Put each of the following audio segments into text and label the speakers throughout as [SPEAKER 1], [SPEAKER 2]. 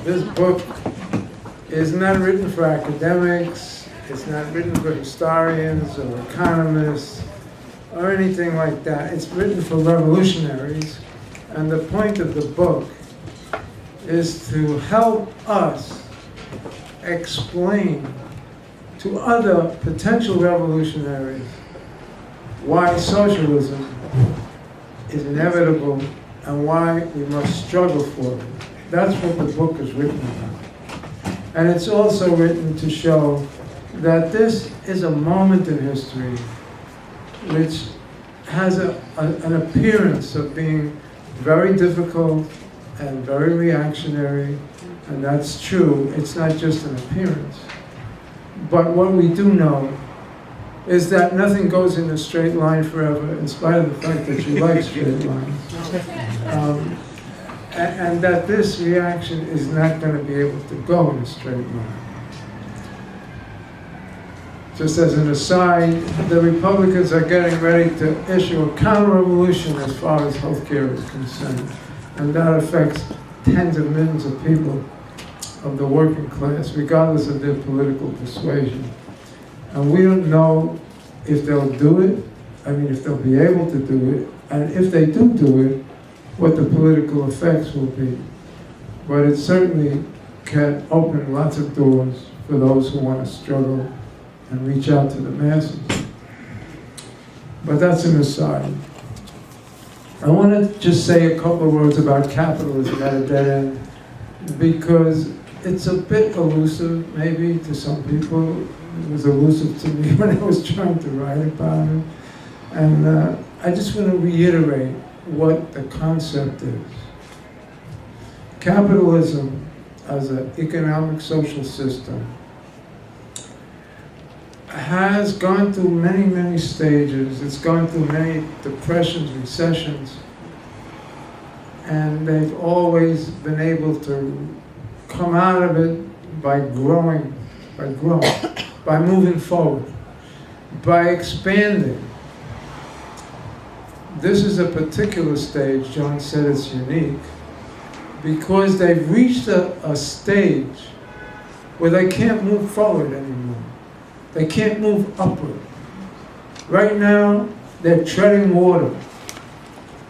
[SPEAKER 1] this book is not written for academics, it's not written for historians or economists or anything like that. It's written for revolutionaries, and the point of the book is to help us explain to other potential revolutionaries why socialism is inevitable and why we must struggle for it. That's what the book is written about. And it's also written to show that this is a moment in history which has an appearance of being very difficult and very reactionary, and that's true. It's not just an appearance. But what we do know is that nothing goes in a straight line forever, in spite of the fact that you like straight lines. And that this reaction is not going to be able to go in a straight line. Just as an aside, the Republicans are getting ready to issue a counter-revolution as far as healthcare is concerned. And that affects tens of millions of people of the working class, regardless of their political persuasion. And we don't know if they'll do it, if they'll be able to do it, and if they do it, what the political effects will be. But it certainly can open lots of doors for those who want to struggle and reach out to the masses. But that's an aside. I want to just say a couple of words about capitalism at a dead end, because it's a bit elusive, maybe, to some people. It was elusive to me when I was trying to write about it. And I just want to reiterate what the concept is. Capitalism as an economic social system has gone through many, many stages. It's gone through many depressions, recessions, and they've always been able to come out of it by growing, by moving forward, by expanding. This is a particular stage, John said it's unique, because they've reached a stage where they can't move forward anymore. They can't move upward. Right now, they're treading water.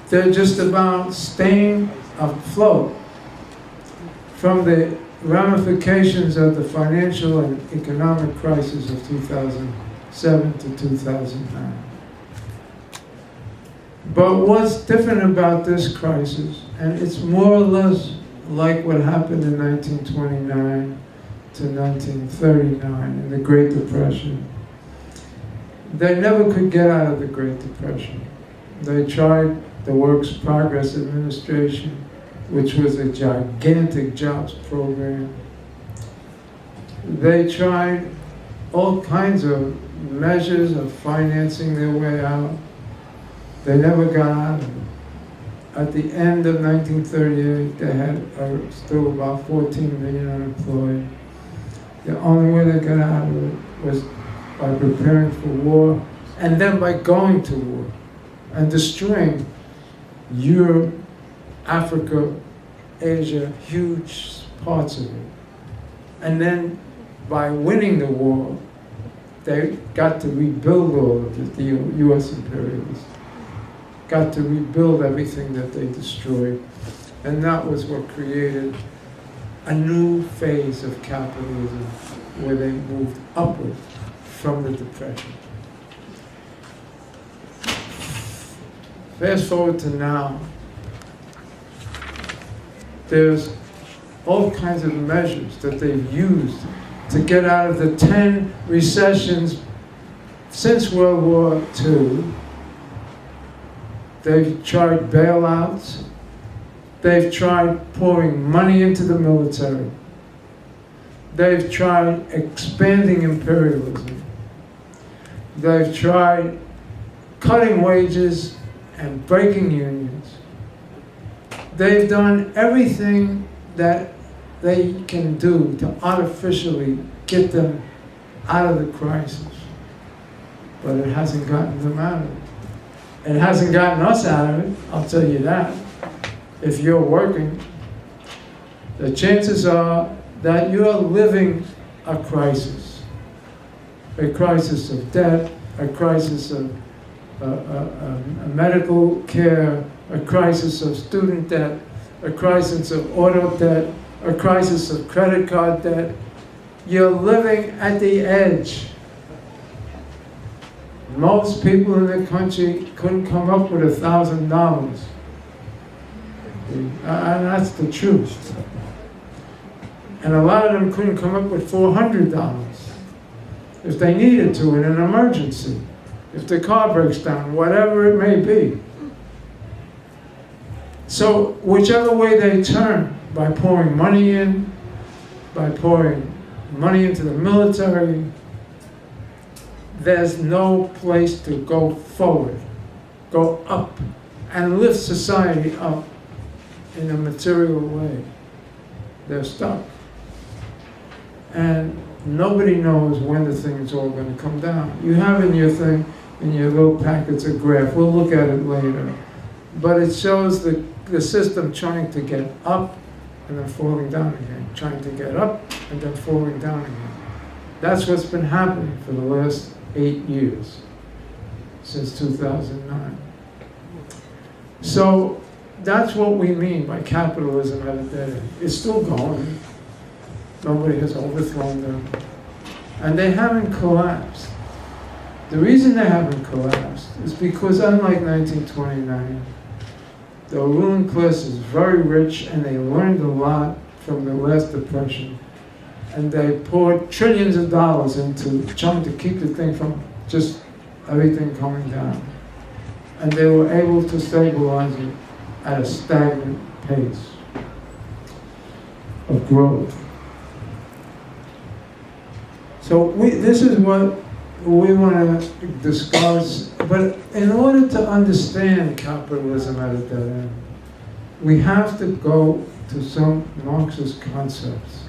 [SPEAKER 1] They're just about staying afloat from the ramifications of the financial and economic crisis of 2007 to 2009. But what's different about this crisis, and it's more or less like what happened in 1929 to 1939 in the Great Depression. They never could get out of the Great Depression. They tried the Works Progress Administration, which was a gigantic jobs program. They tried all kinds of measures of financing their way out. They never got out of it. At the end of 1938, they had still about 14 million unemployed. The only way they got out of it was by preparing for war, and then by going to war and destroying Europe, Africa, Asia, huge parts of it. And then by winning the war, they got to rebuild all of it, the US imperialists. Got to rebuild everything that they destroyed. And that was what created a new phase of capitalism where they moved upward from the Depression. Fast forward to now, there's all kinds of measures that they've used to get out of the 10 recessions since World War II. They've tried bailouts. They've tried pouring money into the military. They've tried expanding imperialism. They've tried cutting wages and breaking unions. They've done everything that they can do to artificially get them out of the crisis. But it hasn't gotten them out of it. It hasn't gotten us out of it, I'll tell you that. If you're working, the chances are that you are living a crisis of debt, a crisis of medical care, a crisis of student debt, a crisis of auto debt, a crisis of credit card debt. You're living at the edge. Most people in the country couldn't come up with $1,000. And that's the truth. And a lot of them couldn't come up with $400 if they needed to in an emergency, if the car breaks down, whatever it may be. So whichever way they turn, by pouring money in, by pouring money into the military, there's no place to go forward, go up, and lift society up in a material way. They're stuck. And nobody knows when the thing is all going to come down. You have in your thing, in your little packets, a graph. We'll look at it later. But it shows the system trying to get up and then falling down again, trying to get up and then falling down again. That's what's been happening for the last 8 years, since 2009. So that's what we mean by capitalism at a dead end. It's still going. Nobody has overthrown them. And they haven't collapsed. The reason they haven't collapsed is because, unlike 1929, the ruling class is very rich and they learned a lot from the last depression. And they poured trillions of dollars into trying to keep the thing from just everything coming down. And they were able to stabilize it at a stagnant pace of growth. So this is what we want to discuss. But in order to understand capitalism at a dead end, we have to go to some Marxist concepts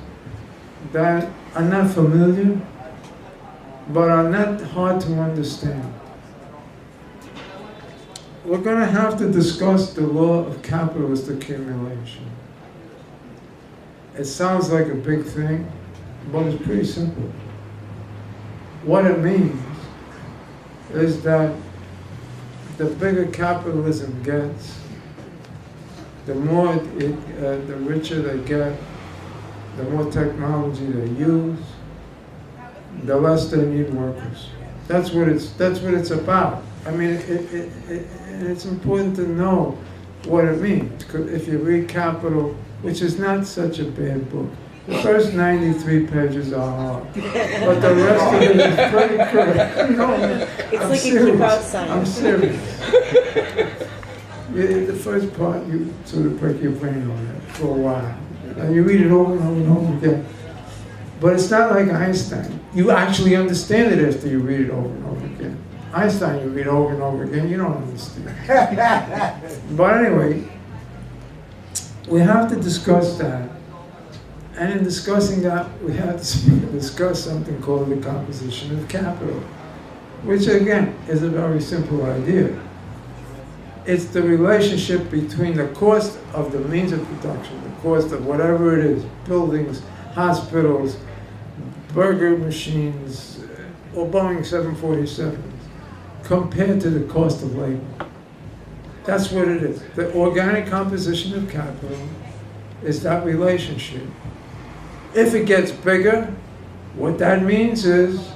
[SPEAKER 1] that are not familiar, but are not hard to understand. We're going to have to discuss the law of capitalist accumulation. It sounds like a big thing, but it's pretty simple. What it means is that the bigger capitalism gets, the more the richer they get, the more technology they use, the less they need workers. That's what it's about. I mean, it's important to know what it means. If you read Capital, which is not such a bad book, the first 93 pages are hard, but the rest of it is pretty good. No,
[SPEAKER 2] it's I'm like serious. You keep out science.
[SPEAKER 1] I'm serious. The first part, you sort of break your brain on it for a while. And you read it over and over and over again. But it's not like Einstein. You actually understand it after you read it over and over again. Einstein, you read over and over again, you don't understand. But anyway, we have to discuss that. And in discussing that, we have to discuss something called the composition of capital, which again is a very simple idea. It's the relationship between the cost of the means of production, the cost of whatever it is, buildings, hospitals, burger machines, or Boeing 747s, compared to the cost of labor. That's what it is. The organic composition of capital is that relationship. If it gets bigger, what that means is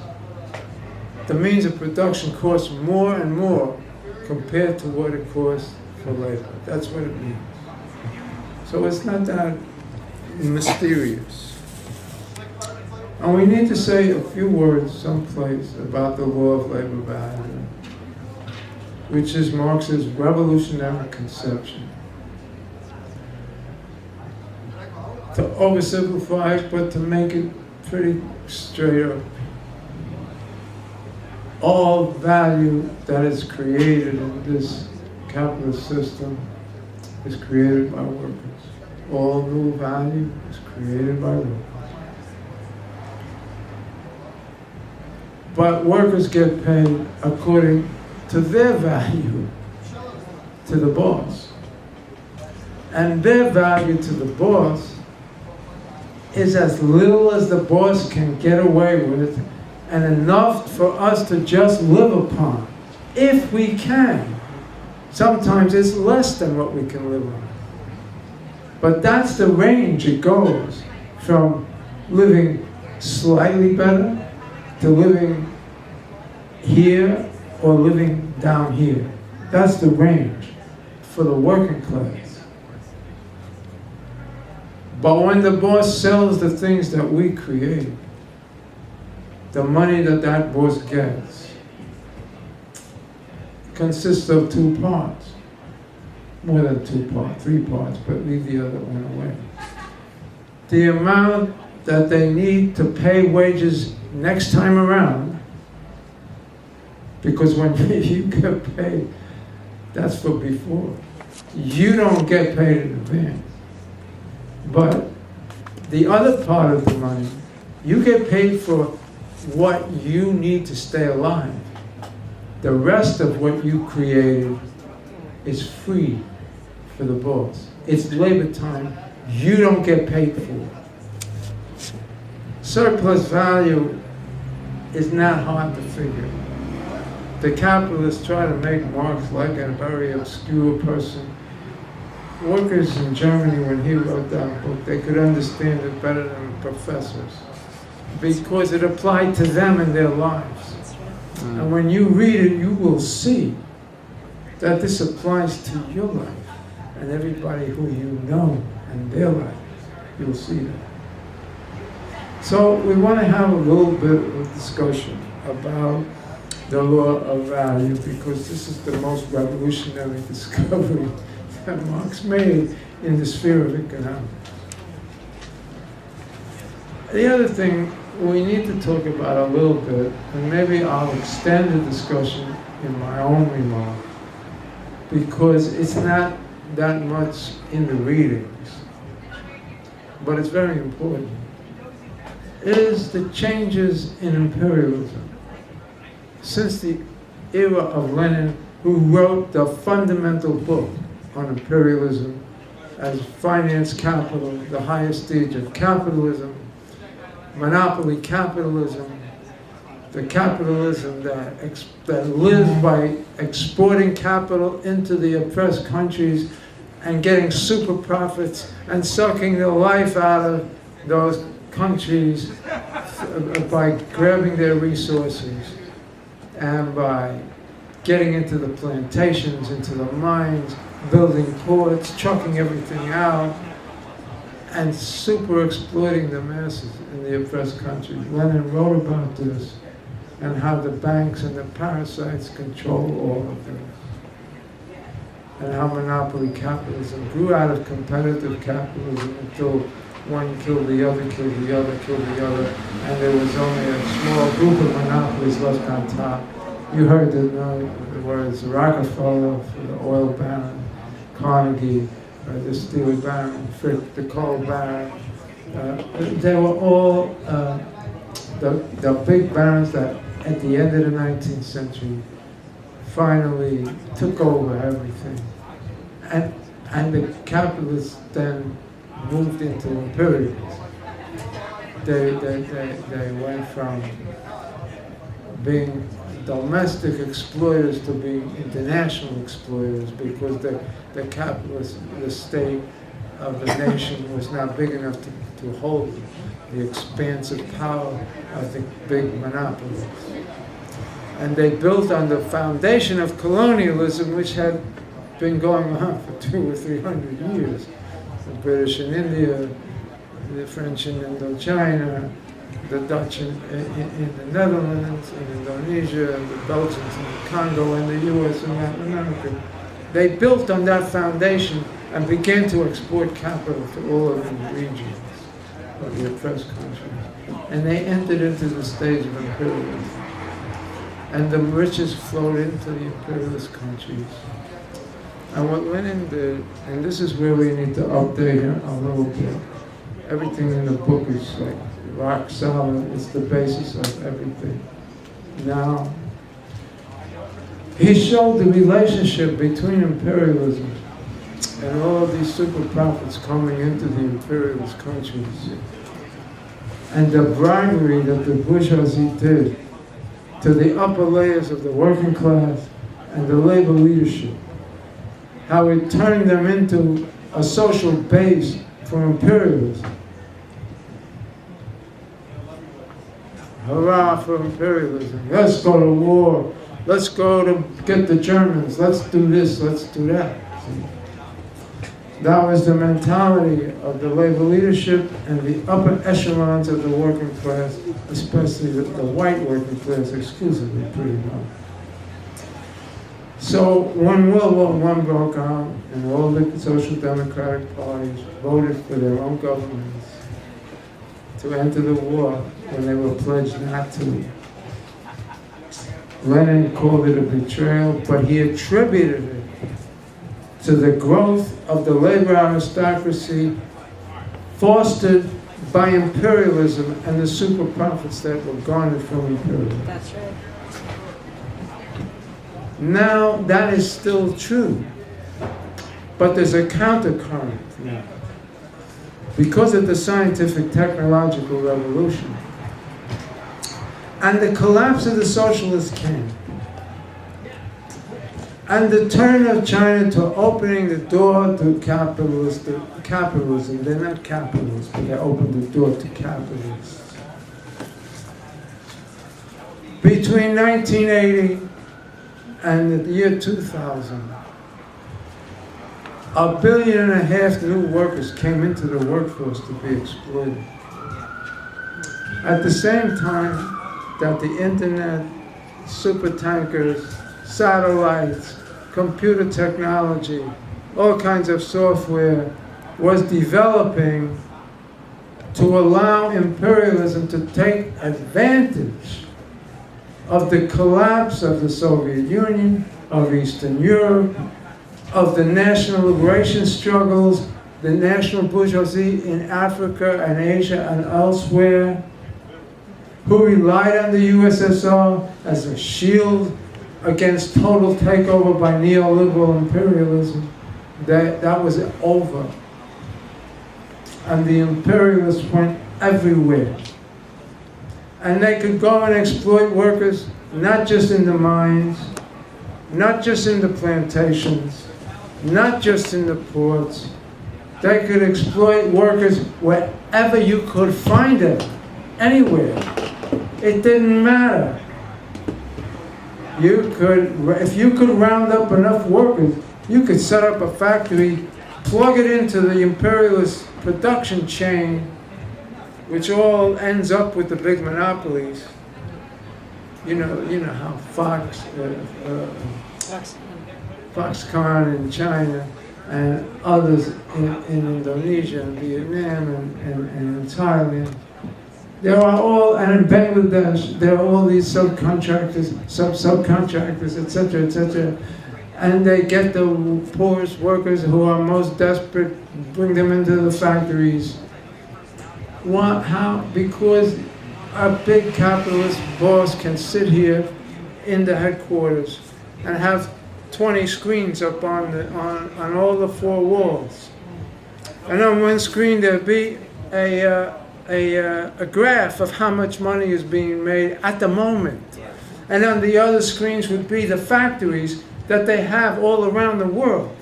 [SPEAKER 1] the means of production costs more and more compared to what it costs for labor. That's what it means. So it's not that mysterious. And we need to say a few words someplace about the law of labor value, which is Marx's revolutionary conception. To oversimplify it, but to make it pretty straight up. All value that is created in this capitalist system is created by workers. All new value is created by workers. But workers get paid according to their value to the boss. And their value to the boss is as little as the boss can get away with, and enough for us to just live upon, if we can. Sometimes it's less than what we can live on. But that's the range it goes, from living slightly better to living here or living down here. That's the range for the working class. But when the boss sells the things that we create, the money that that boss gets consists of two parts. More than two parts, three parts, but leave the other one away. The amount that they need to pay wages next time around, because when you get paid, that's for before. You don't get paid in advance. But the other part of the money, you get paid for what you need to stay alive. The rest of what you created is free for the boss. It's labor time you don't get paid for. Surplus value is not hard to figure. The capitalists try to make Marx like a very obscure person. Workers in Germany, when he wrote that book, they could understand it better than professors, because it applied to them in their lives. And when you read it, you will see that this applies to your life and everybody who you know and their life. You'll see that. So we want to have a little bit of discussion about the law of value, because this is the most revolutionary discovery that Marx made in the sphere of economics. The other thing we need to talk about a little bit, and maybe I'll extend the discussion in my own remark, because it's not that much in the readings, but it's very important, is the changes in imperialism. Since the era of Lenin, who wrote the fundamental book on imperialism as finance capital, the highest stage of capitalism, monopoly capitalism, the capitalism that lives by exporting capital into the oppressed countries and getting super profits and sucking the life out of those countries by grabbing their resources and by getting into the plantations, into the mines, building ports, trucking everything out, and super exploiting the masses in the oppressed countries. Lenin wrote about this and how the banks and the parasites control all of this, and how monopoly capitalism grew out of competitive capitalism until one killed the other, killed the other, killed the other, and there was only a small group of monopolies left on top. You heard the words Rockefeller, the oil baron, Carnegie, the steel baron, Frick, the coal baron. They were all the big barons that at the end of the 19th century finally took over everything. And the capitalists then moved into imperialism. They went from being domestic exploiters to being international exploiters, because the capitalist, the state of the nation was not big enough to hold the expansive power of the big monopolies. And they built on the foundation of colonialism, which had been going on for 200 or 300 years. The British in India, the French in Indochina, the Dutch in the Netherlands, in Indonesia, and the Belgians in the Congo, and the US and Latin America. They built on that foundation and began to export capital to all of the regions of the oppressed countries. And they entered into the stage of imperialism. And the riches flowed into the imperialist countries. And what Lenin did, and this is where we need to update him a little bit. Everything in the book is like rock solid. It's the basis of everything. Now, he showed the relationship between imperialism and all of these super profits coming into the imperialist countries and the bribery that the bourgeoisie did to the upper layers of the working class and the labor leadership, how it turned them into a social base for imperialism. Hurrah for imperialism. Let's go to war. Let's go to get the Germans. Let's do this, let's do that. That was the mentality of the labor leadership and the upper echelons of the working class, especially the white working class, exclusively pretty much. So when World War I broke out and all the social democratic parties voted for their own governments to enter the war when they were pledged not to, Lenin called it a betrayal, but he attributed it to the growth of the labor aristocracy fostered by imperialism and the super profits that were garnered from imperialism.
[SPEAKER 2] That's right.
[SPEAKER 1] Now that is still true, but there's a countercurrent now. Because of the scientific technological revolution and the collapse of the socialist camp and the turn of China to opening the door to capitalism. They're not capitalists, but they opened the door to capitalists. Between 1980 and the year 2000, 1.5 billion new workers came into the workforce to be exploited. At the same time that the internet, supertankers, satellites, computer technology, all kinds of software was developing to allow imperialism to take advantage of the collapse of the Soviet Union, of Eastern Europe, of the national liberation struggles, the national bourgeoisie in Africa and Asia and elsewhere, who relied on the USSR as a shield against total takeover by neoliberal imperialism. That was over. And the imperialists went everywhere. And they could go and exploit workers, not just in the mines, not just in the plantations, not just in the ports. They could exploit workers wherever you could find them, anywhere. It didn't matter. If you could round up enough workers, you could set up a factory, plug it into the imperialist production chain, which all ends up with the big monopolies. You know how Foxconn in China and others in Indonesia and Vietnam and in Thailand. There are all, and in Bangladesh, there are all these subcontractors, subcontractors, etc., and they get the poorest workers who are most desperate, bring them into the factories. How? Because a big capitalist boss can sit here in the headquarters and have 20 screens up on all the 4 walls, and on one screen there'll be a graph of how much money is being made at the moment. And on the other screens would be the factories that they have all around the world.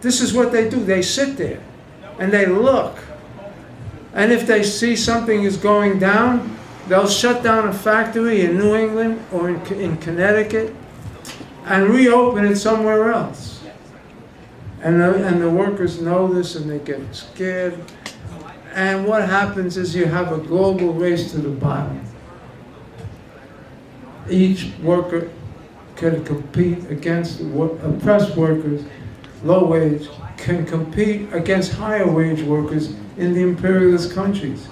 [SPEAKER 1] This is what they do. They sit there and they look. And if they see something is going down, they'll shut down a factory in New England or in Connecticut and reopen it somewhere else. And the workers know this and they get scared. And what happens is you have a global race to the bottom. Each worker can compete against oppressed workers, low wage, can compete against higher wage workers in the imperialist countries.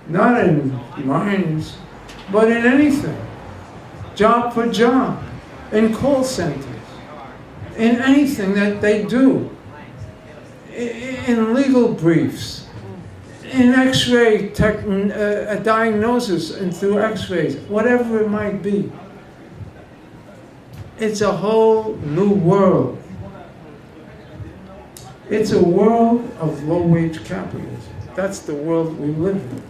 [SPEAKER 1] Not in mines, but in anything. Job for job, in call centers, in anything that they do, in legal briefs, in x-ray diagnosis and through x-rays, whatever it might be. It's a whole new world. It's a world of low-wage capitalism. That's the world we live in.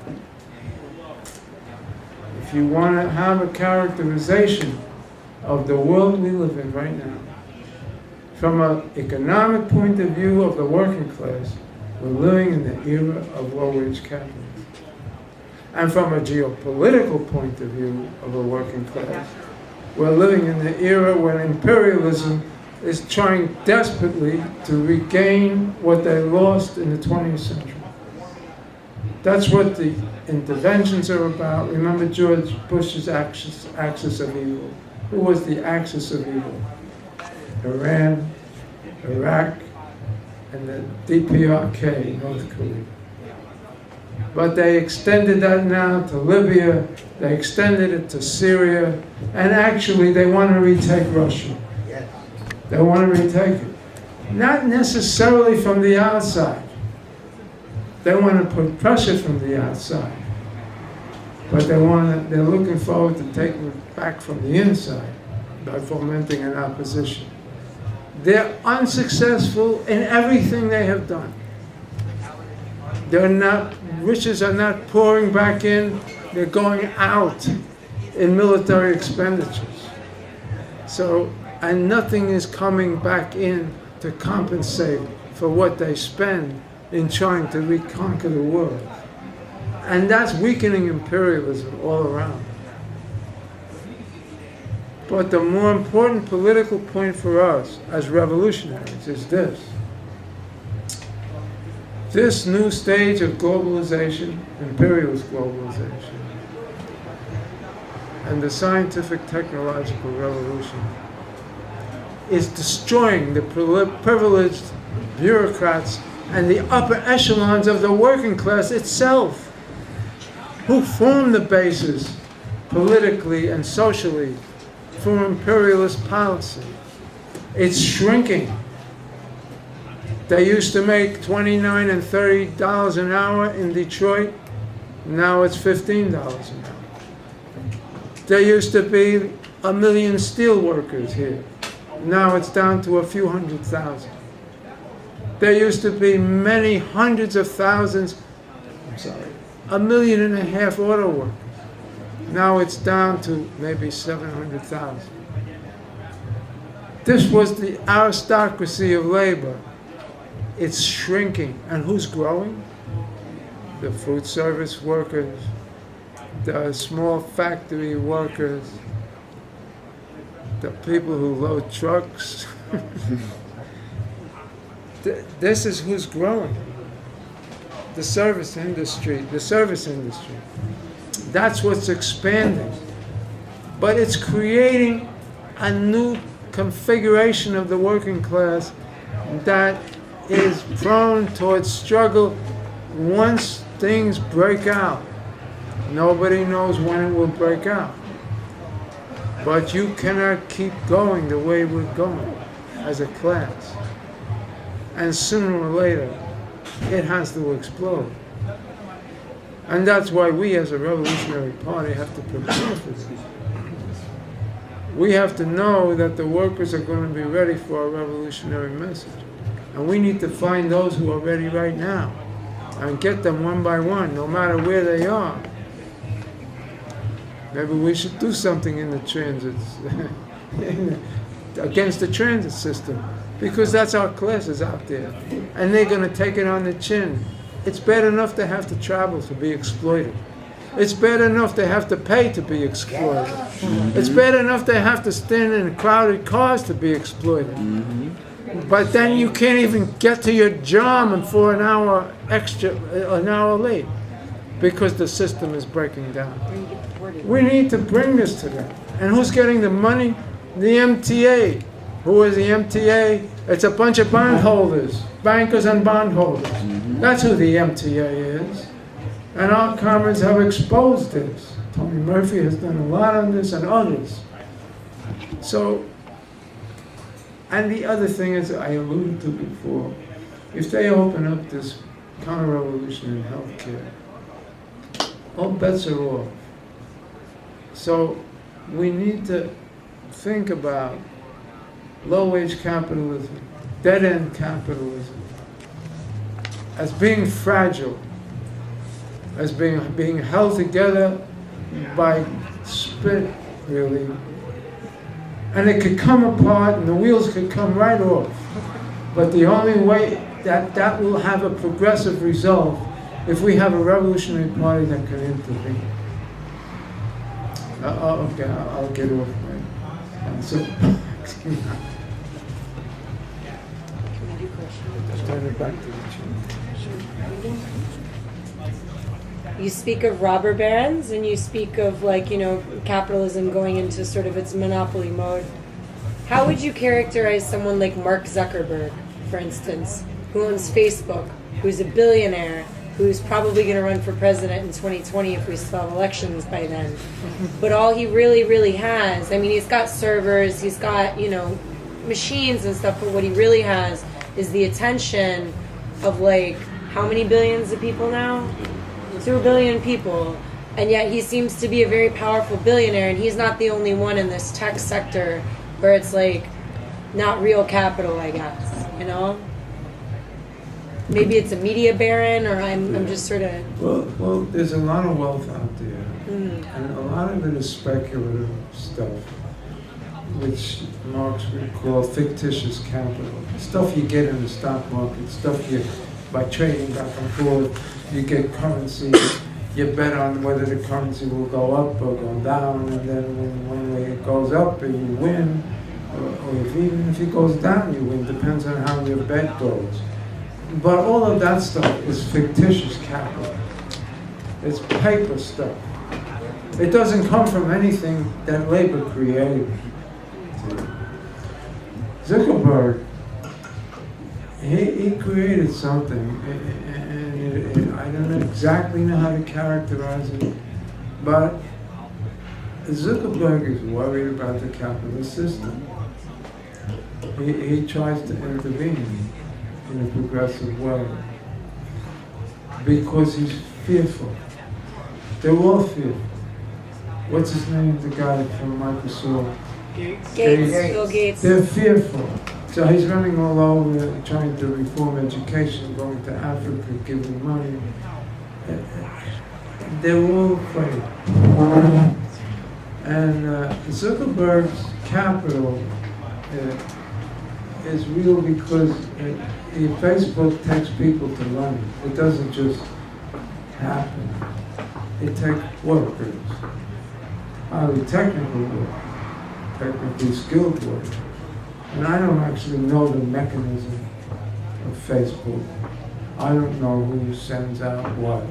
[SPEAKER 1] If you want to have a characterization of the world we live in right now, from an economic point of view of the working class, we're living in the era of low-wage capitalism. And from a geopolitical point of view of the working class, we're living in the era when imperialism is trying desperately to regain what they lost in the 20th century. That's what the interventions are about. Remember George Bush's axis of evil. Who was the axis of evil? Iran, Iraq, and the DPRK, North Korea. But they extended that now to Libya, they extended it to Syria, and actually they want to retake Russia. They want to retake it. Not necessarily from the outside. They want to put pressure from the outside. But they're looking forward to taking it back from the inside by fomenting an opposition. They're unsuccessful in everything they have done. Riches are not pouring back in, they're going out in military expenditures. And nothing is coming back in to compensate for what they spend in trying to reconquer the world. And that's weakening imperialism all around. But the more important political point for us as revolutionaries is this. This new stage of globalization, imperialist globalization, and the scientific technological revolution is destroying the privileged bureaucrats and the upper echelons of the working class itself, who form the basis politically and socially for imperialist policy. It's shrinking. They used to make $29 and $30 an hour in Detroit. Now it's $15 an hour. There used to be 1 million steel workers here. Now it's down to a few 100,000. There used to be many hundreds of thousands, 1.5 million auto workers. Now it's down to maybe 700,000. This was the aristocracy of labor. It's shrinking. And who's growing? The food service workers, the small factory workers, the people who load trucks. This is who's growing. The service industry. That's what's expanding. But it's creating a new configuration of the working class that is prone towards struggle once things break out. Nobody knows when it will break out. But you cannot keep going the way we're going as a class. And sooner or later, it has to explode. And that's why we as a revolutionary party have to prepare for this. We have to know that the workers are going to be ready for a revolutionary message. And we need to find those who are ready right now and get them one by one, no matter where they are. Maybe we should do something in the transits, against the transit system, because that's our classes out there. And they're going to take it on the chin. It's bad enough to have to travel to be exploited. It's bad enough to have to pay to be exploited. It's bad enough to have to stand in crowded cars to be exploited. But then you can't even get to your job and for an hour late, because the system is breaking down. We need to bring this to them. And who's getting the money? The MTA. Who is the MTA? It's a bunch of bondholders, bankers and bondholders. That's who the MTA is. And our comrades have exposed this. Tony Murphy has done a lot on this, and others. So, and the other thing is, I alluded to before, if they open up this counter-revolution in healthcare, all bets are off. So we need to think about low-wage capitalism, dead-end capitalism, as being fragile as being held together by spirit, really. And it could come apart and the wheels could come right off. But the only way that will have a progressive result if we have a revolutionary party that can intervene. Okay, I'll get off my answer. Excuse me. Turn it back to the chair.
[SPEAKER 2] You speak of robber barons and you speak of, like, capitalism going into sort of its monopoly mode. How would you characterize someone like Mark Zuckerberg, for instance, who owns Facebook, who's a billionaire, who's probably going to run for president in 2020 if we still have elections by then? But all he really, really has, I mean, he's got servers, he's got, machines and stuff, but what he really has is the attention of, like, how many billions of people now? 2 billion people, and yet he seems to be a very powerful billionaire, and he's not the only one in this tech sector where it's like not real capital, I guess, Maybe it's a media baron, or I'm just sort of...
[SPEAKER 1] Well, there's a lot of wealth out there, and a lot of it is speculative stuff, which Marx would call fictitious capital. Stuff you get in the stock market, stuff you, by trading back and forth, you get currency, you bet on whether the currency will go up or go down, and then when it goes up, you win, or even if it goes down, you win, depends on how your bet goes. But all of that stuff is fictitious capital. It's paper stuff. It doesn't come from anything that labor created. Zuckerberg, he created something, and I don't exactly know how to characterize it, but Zuckerberg is worried about the capitalist system. He tries to intervene in a progressive way because he's fearful. They're all fearful. What's his name? The guy from Microsoft?
[SPEAKER 2] Bill Gates.
[SPEAKER 1] They're fearful. So he's running all over, trying to reform education, going to Africa, giving money. They're all afraid. And Zuckerberg's capital is real because Facebook takes people to learn. It doesn't just happen. It takes workers, highly technical work, technically skilled work. And I don't actually know the mechanism of Facebook. I don't know who sends out what.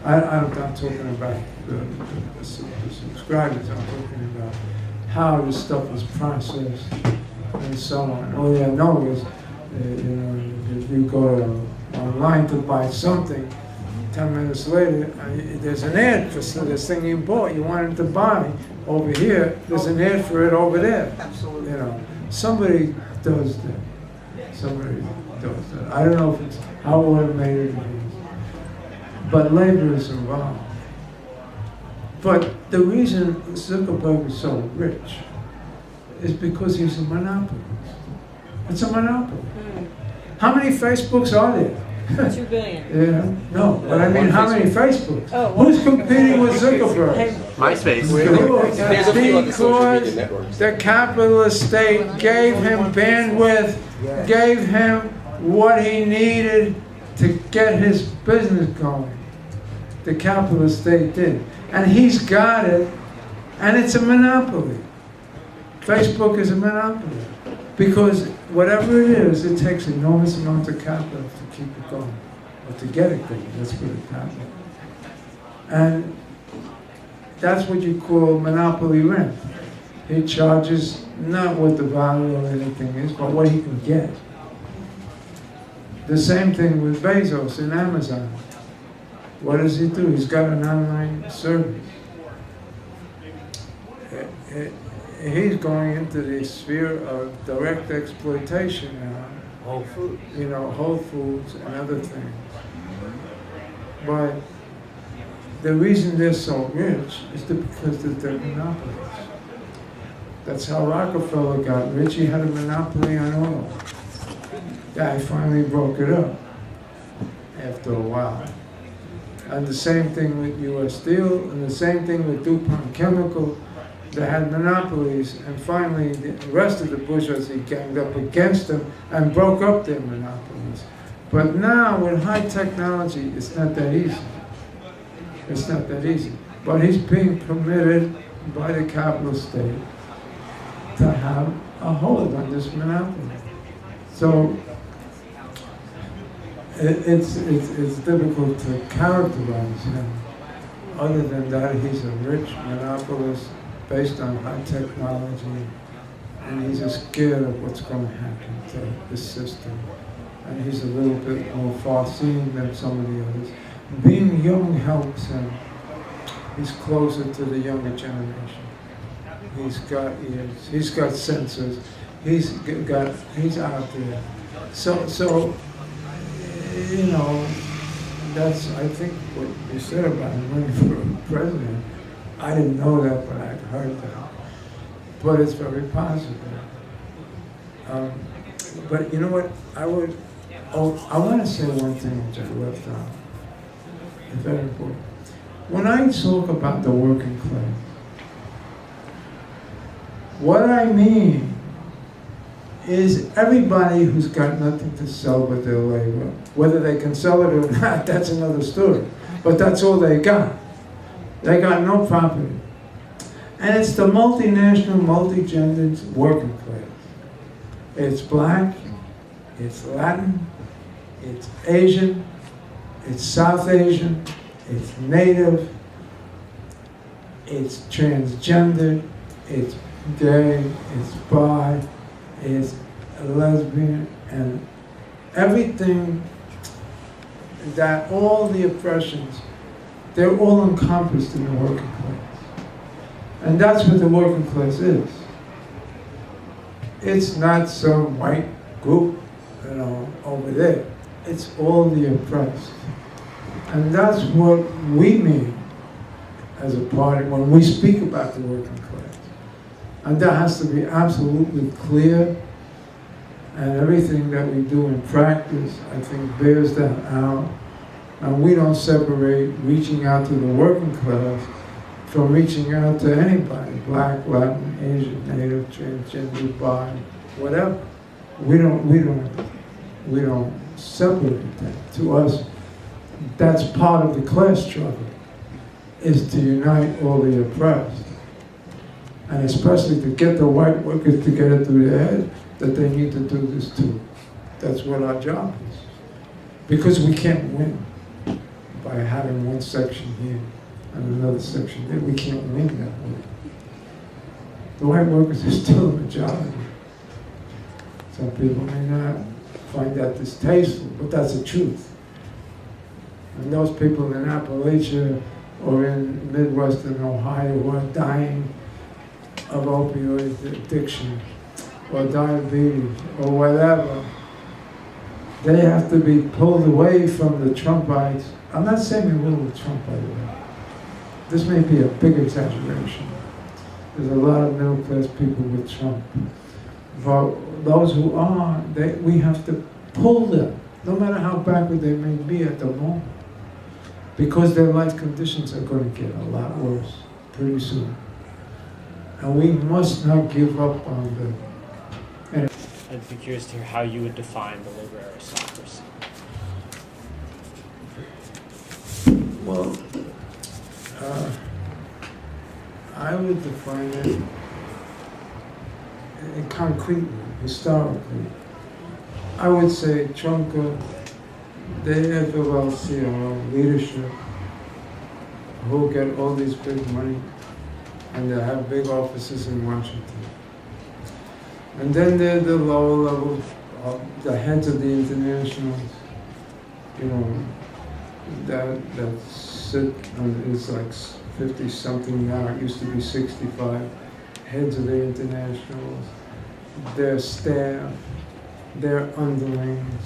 [SPEAKER 1] I'm not talking about the subscribers. I'm talking about how this stuff is processed and so on. All I know is, if you go online to buy something, 10 minutes later, there's an ad for this thing you bought. You wanted to buy over here. There's an ad for it over there.
[SPEAKER 3] Absolutely.
[SPEAKER 1] Somebody does that. Somebody does that. I don't know if it's how automated it is, but labor is involved. But the reason Zuckerberg is so rich is because he's a monopolist. It's a monopoly. How many Facebooks are there?
[SPEAKER 2] 2 billion.
[SPEAKER 1] Yeah, no, but I mean, how many Facebooks?
[SPEAKER 2] Oh,
[SPEAKER 1] Who's competing with Zuckerberg?
[SPEAKER 4] MySpace.
[SPEAKER 3] There's a few other social media
[SPEAKER 1] Because
[SPEAKER 3] networks.
[SPEAKER 1] the capitalist state gave him bandwidth, gave him what he needed to get his business going. The capitalist state did. And he's got it, and it's a monopoly. Facebook is a monopoly. Because whatever it is, it takes enormous amounts of capital to keep it going, or to get it going, let's put it that way. And that's what you call monopoly rent. He charges not what the value of anything is, but what he can get. The same thing with Bezos in Amazon. What does he do? He's got an online service. He's going into the sphere of direct exploitation now.
[SPEAKER 4] Whole Foods.
[SPEAKER 1] Whole Foods and other things. But the reason they're so rich is because they're monopolies. That's how Rockefeller got rich. He had a monopoly on oil. Guy finally broke it up after a while. And the same thing with U.S. Steel, and the same thing with DuPont Chemical. They had monopolies, and finally the rest of the bourgeoisie ganged up against them and broke up their monopolies. But now with high technology, it's not that easy. It's not that easy. But he's being permitted by the capitalist state to have a hold on this monopoly. So it's difficult to characterize him. Other than that, he's a rich monopolist based on high technology, and he's just scared of what's going to happen to this system. And he's a little bit more far-seeing than some of the others. Being young helps him. He's closer to the younger generation. He's got ears. He's got sensors. He's out there. So you know, that's, I think, what you said about him running for president. I didn't know that, but I'd heard that. But it's very positive. But you know what? I want to say one thing which I left out. It's very important. When I talk about the working class, what I mean is everybody who's got nothing to sell but their labor. Whether they can sell it or not, that's another story. But that's all they got. They got no property. And it's the multinational, multi-gendered working class. It's black, it's Latin, it's Asian, it's South Asian, it's Native, it's transgender, it's gay, it's bi, it's lesbian, and everything that all the oppressions, they're all encompassed in the working class. And that's what the working class is. It's not some white group, you know, over there. It's all the oppressed. And that's what we mean as a party when we speak about the working class. And that has to be absolutely clear. And everything that we do in practice, I think, bears that out. And we don't separate reaching out to the working class from reaching out to anybody, black, Latin, Asian, Native, transgender, bi, whatever. We don't separate that. To us, that's part of the class struggle, is to unite all the oppressed. And especially to get the white workers to get it through their head that they need to do this too. That's what our job is. Because we can't win by having one section here and another section there. We can't win that way. The white workers are still a majority. Some people may not find that distasteful, but that's the truth. And those people in Appalachia or in Midwestern Ohio who are dying of opioid addiction or diabetes or whatever, they have to be pulled away from the Trumpites. I'm not saying they're little Trump, by the way. This may be a big exaggeration. There's a lot of middle class people with Trump. But those who are, we have to pull them, no matter how backward they may be at the moment. Because their life conditions are going to get a lot worse pretty soon. And we must not give up on them.
[SPEAKER 4] I'd be curious to hear how you would define the labor aristocracy.
[SPEAKER 1] Well, I would define it concretely, historically. I would say Trumka, the FLC leadership, who get all these big money and they have big offices in Washington. And then there are the lower level, the heads of the internationals, you know, that sit, it's like 50 something now, it used to be 65, heads of the internationals, their staff, their underlings.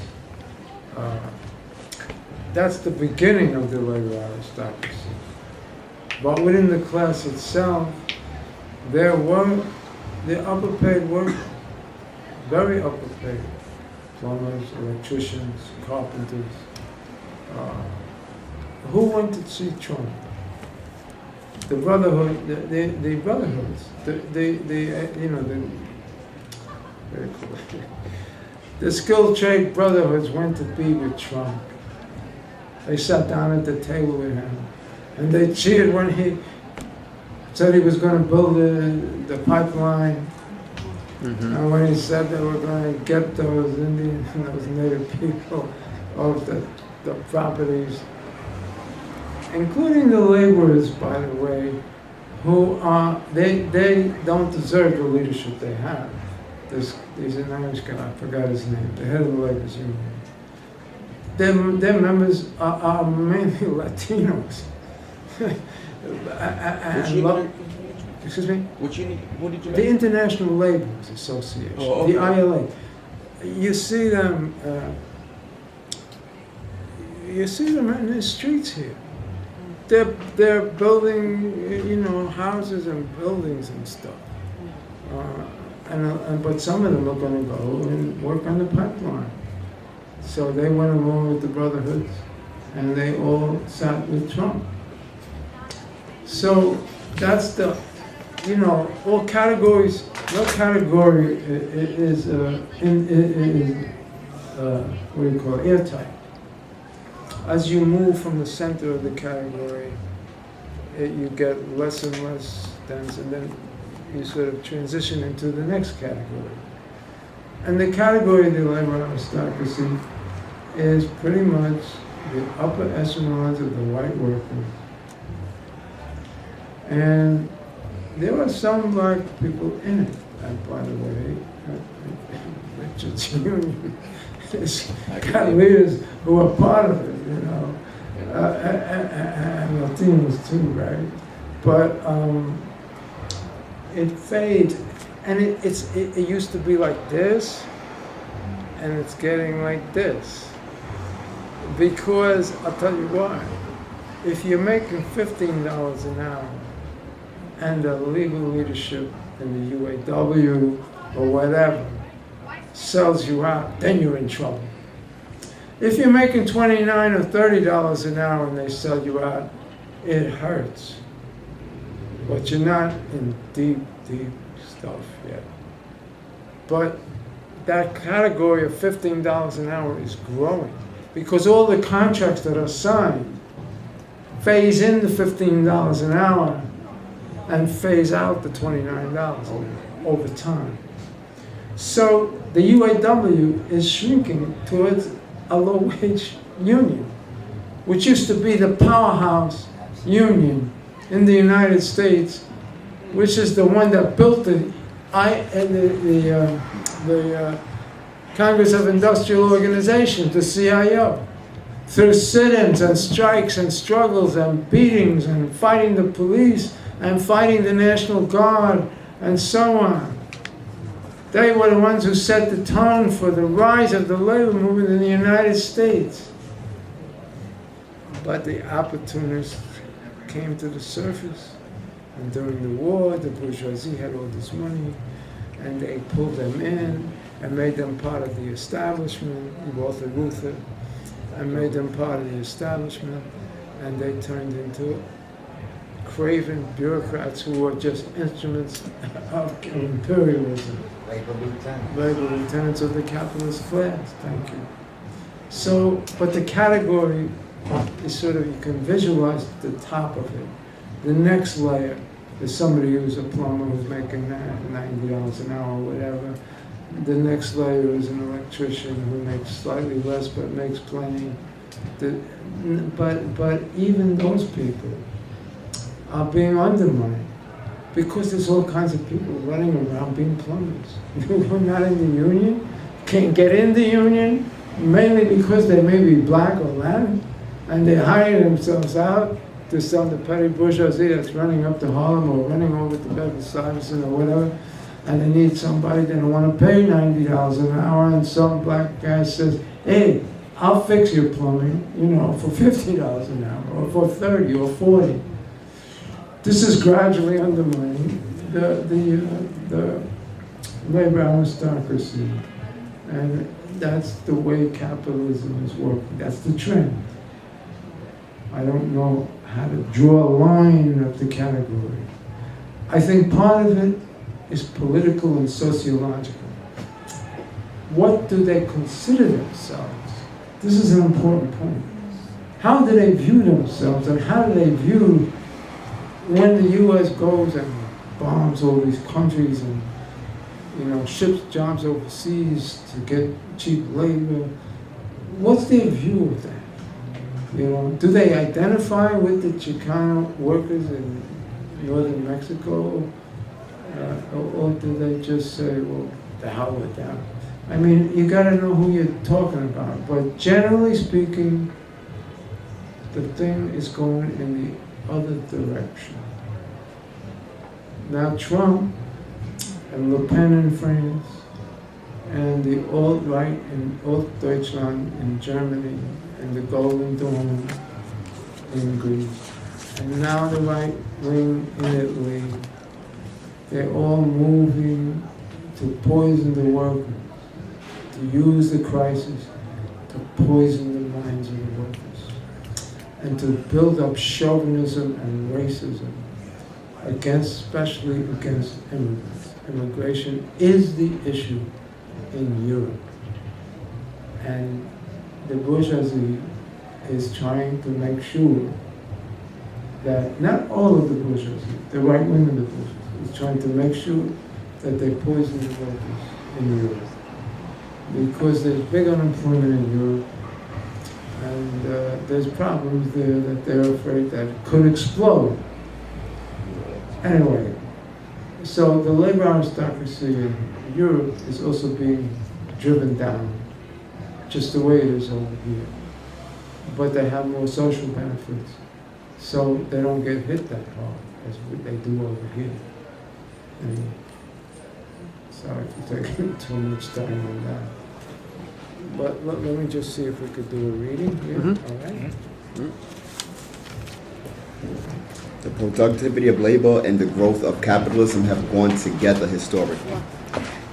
[SPEAKER 1] That's the beginning of the labor aristocracy. But within the class itself, there were the upper paid workers, very upper paid, plumbers, electricians, carpenters, who went to see Trump? The Brotherhood, the Brotherhoods, very cool. The skilled trade Brotherhoods went to be with Trump. They sat down at the table with him, and they cheered when he said he was going to build the pipeline. Mm-hmm. And when he said they were going to get those Indian, those native people off the properties, including the laborers, by the way, who are, they don't deserve the leadership they have. He's an Irish guy, I forgot his name, the head of the labor's union. Their members are mainly Latinos. Excuse me?
[SPEAKER 3] What did you
[SPEAKER 1] The International Laborers Association, the ILA. You see them in the streets here. They're building, houses and buildings and stuff. But some of them are going to go and work on the pipeline. So they went along with the Brotherhoods, and they all sat with Trump. So that's all categories. No category is airtight. As you move from the center of the category, you get less and less dense, and then you sort of transition into the next category. And the category of the labor aristocracy is pretty much the upper echelons of the white workers. And there are some black people in it, and by the way, Richard's union has got leaders who are part of it, and Latinos too, right? But it fades, and it used to be like this, and it's getting like this. Because, I'll tell you why, if you're making $15 an hour, and the legal leadership in the UAW or whatever sells you out, then you're in trouble. If you're making $29 or $30 an hour and they sell you out, it hurts. But you're not in deep, deep stuff yet. But that category of $15 an hour is growing because all the contracts that are signed phase in the $15 an hour and phase out the $29 over time. So the UAW is shrinking towards a low-wage union, which used to be the powerhouse union in the United States, which is the one that built the Congress of Industrial Organization, the CIO, through sit-ins and strikes and struggles and beatings and fighting the police and fighting the National Guard and so on. They were the ones who set the tone for the rise of the labor movement in the United States. But the opportunists came to the surface, and during the war, the bourgeoisie had all this money, and they pulled them in and made them part of the establishment, Walter Reuther, and made them part of the establishment, and they turned into craven bureaucrats who were just instruments of imperialism. Labor lieutenants of the capitalist class, thank you. So, but the category is sort of, you can visualize the top of it. The next layer is somebody who's a plumber who's making $90 an hour or whatever. The next layer is an electrician who makes slightly less but makes plenty. But even those people are being undermined because there's all kinds of people running around being plumbers who are not in the union, can't get in the union, mainly because they may be black or Latin, and they hire themselves out to some the petty bourgeoisie that's running up to Harlem or running over to Bedford-Stuyvesant or whatever, and they need somebody, they don't want to pay $90 an hour, and some black guy says, hey, I'll fix your plumbing, for $50 an hour, or for $30 or $40. This is gradually undermining the labor aristocracy, and that's the way capitalism is working. That's the trend. I don't know how to draw a line of the category. I think part of it is political and sociological. What do they consider themselves? This is an important point. How do they view themselves, and how do they view when the U.S. goes and bombs all these countries and ships jobs overseas to get cheap labor? What's their view of that? Do they identify with the Chicano workers in northern Mexico, or do they just say, well, the hell with them? I mean, you got to know who you're talking about. But generally speaking, the thing is going in the other direction. Now Trump and Le Pen in France and the alt-right in Alt-Deutschland in Germany and the Golden Dawn in Greece and now the right wing in Italy, they're all moving to poison the workers, to use the crisis to poison the minds of the workers, and to build up chauvinism and racism especially against immigrants. Immigration is the issue in Europe. And the bourgeoisie is trying to make sure that not all of the bourgeoisie, the right wing of the bourgeoisie, is trying to make sure that they poison the workers in Europe. Because there's big unemployment in Europe, and there's problems there that they're afraid that it could explode. Anyway, so the labor aristocracy in Europe is also being driven down, just the way it is over here. But they have more social benefits, so they don't get hit that hard as they do over here. And sorry for taking too much time on that. But let me just see if we could do a reading here.
[SPEAKER 5] Mm-hmm.
[SPEAKER 1] All right.
[SPEAKER 5] Mm-hmm. The productivity of labor and the growth of capitalism have gone together historically.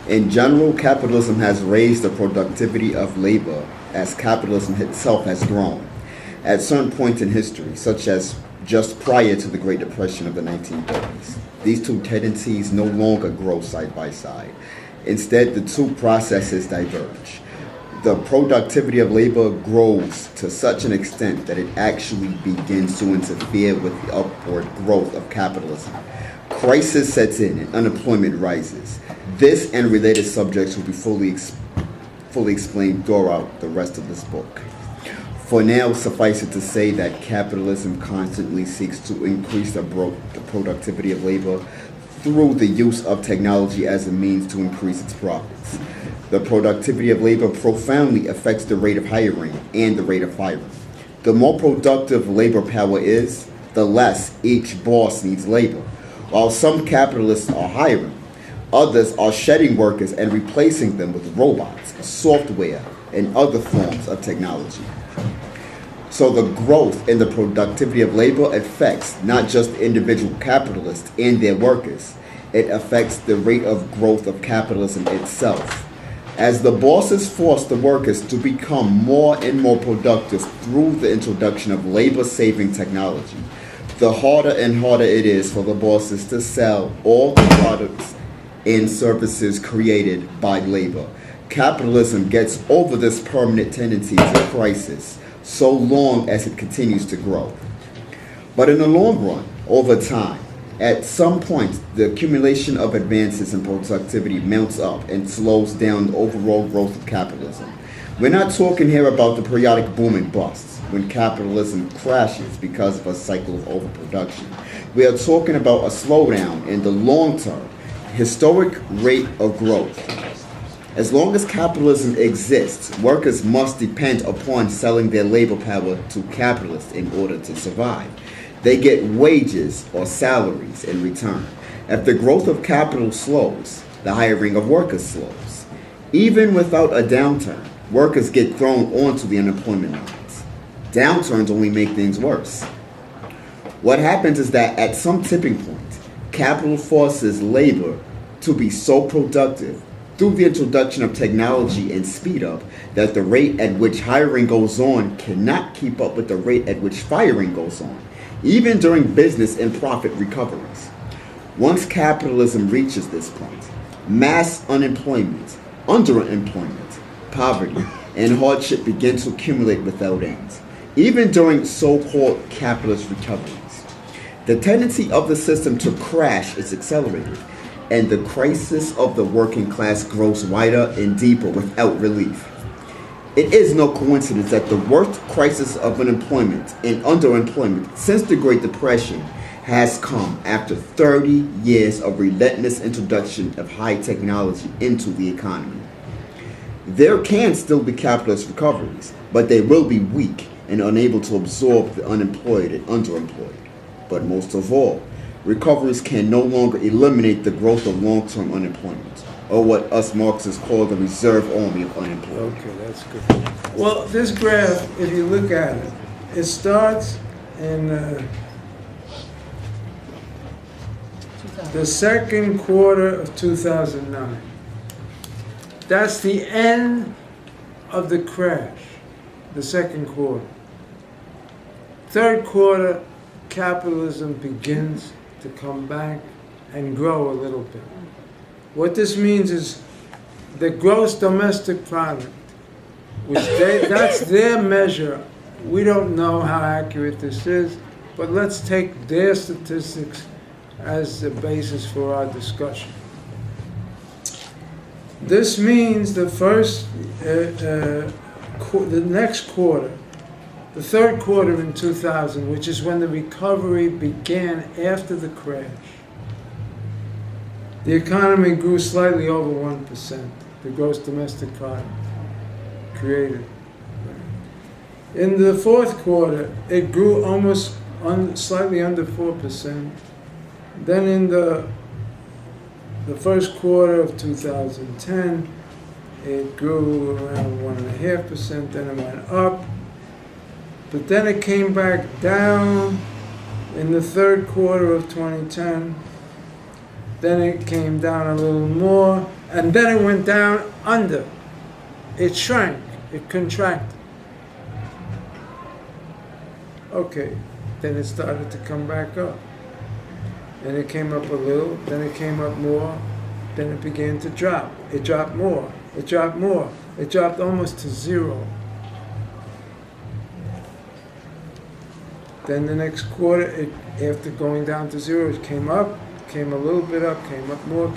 [SPEAKER 5] In general, capitalism has raised the productivity of labor as capitalism itself has grown. At certain points in history, such as just prior to the Great Depression of the 1930s, these two tendencies no longer grow side by side. Instead, the two processes diverge. The productivity of labor grows to such an extent that it actually begins to interfere with the upward growth of capitalism. Crisis sets in and unemployment rises. This and related subjects will be fully explained throughout the rest of this book. For now, suffice it to say that capitalism constantly seeks to increase the productivity of labor through the use of technology as a means to increase its profits. The productivity of labor profoundly affects the rate of hiring and the rate of firing. The more productive labor power is, the less each boss needs labor. While some capitalists are hiring, others are shedding workers and replacing them with robots, software, and other forms of technology. So the growth in the productivity of labor affects not just individual capitalists and their workers, it affects the rate of growth of capitalism itself. As the bosses force the workers to become more and more productive through the introduction of labor-saving technology, the harder and harder it is for the bosses to sell all the products and services created by labor. Capitalism gets over this permanent tendency to crisis so long as it continues to grow. But in the long run, over time, at some point, the accumulation of advances in productivity mounts up and slows down the overall growth of capitalism. We're not talking here about the periodic boom and busts when capitalism crashes because of a cycle of overproduction. We are talking about a slowdown in the long-term, historic rate of growth. As long as capitalism exists, workers must depend upon selling their labor power to capitalists in order to survive. They get wages or salaries in return. If the growth of capital slows, the hiring of workers slows. Even without a downturn, workers get thrown onto the unemployment lines. Downturns only make things worse. What happens is that at some tipping point, capital forces labor to be so productive through the introduction of technology and speed up, that the rate at which hiring goes on cannot keep up with the rate at which firing goes on, even during business and profit recoveries. Once capitalism reaches this point, mass unemployment, underemployment, poverty, and hardship begin to accumulate without end, even during so-called capitalist recoveries. The tendency of the system to crash is accelerated, and the crisis of the working class grows wider and deeper without relief. It is no coincidence that the worst crisis of unemployment and underemployment since the Great Depression has come after 30 years of relentless introduction of high technology into the economy. There can still be capitalist recoveries, but they will be weak and unable to absorb the unemployed and underemployed. But most of all, recoveries can no longer eliminate the growth of long-term unemployment, or what us Marxists call the reserve army of unemployed.
[SPEAKER 1] Okay, that's good. Well, this graph, if you look at it, it starts in the second quarter of 2009. That's the end of the crash, the second quarter. Third quarter, capitalism begins to come back and grow a little bit. What this means is the gross domestic product, which that's their measure. We don't know how accurate this is, but let's take their statistics as the basis for our discussion. This means the next quarter, the third quarter in 2000, which is when the recovery began after the crash, the economy grew slightly over 1%, the gross domestic product created. In the fourth quarter, it grew almost slightly under 4%. Then in the first quarter of 2010, it grew around 1.5%, then it went up. But then it came back down in the third quarter of 2010. Then it came down a little more, and then it went down under. It shrank, it contracted. Okay, then it started to come back up. Then it came up a little, then it came up more, then it began to drop. It dropped more, it dropped more, it dropped almost to zero. Then the next quarter, after going down to zero, it came up, came a little bit up, came up more,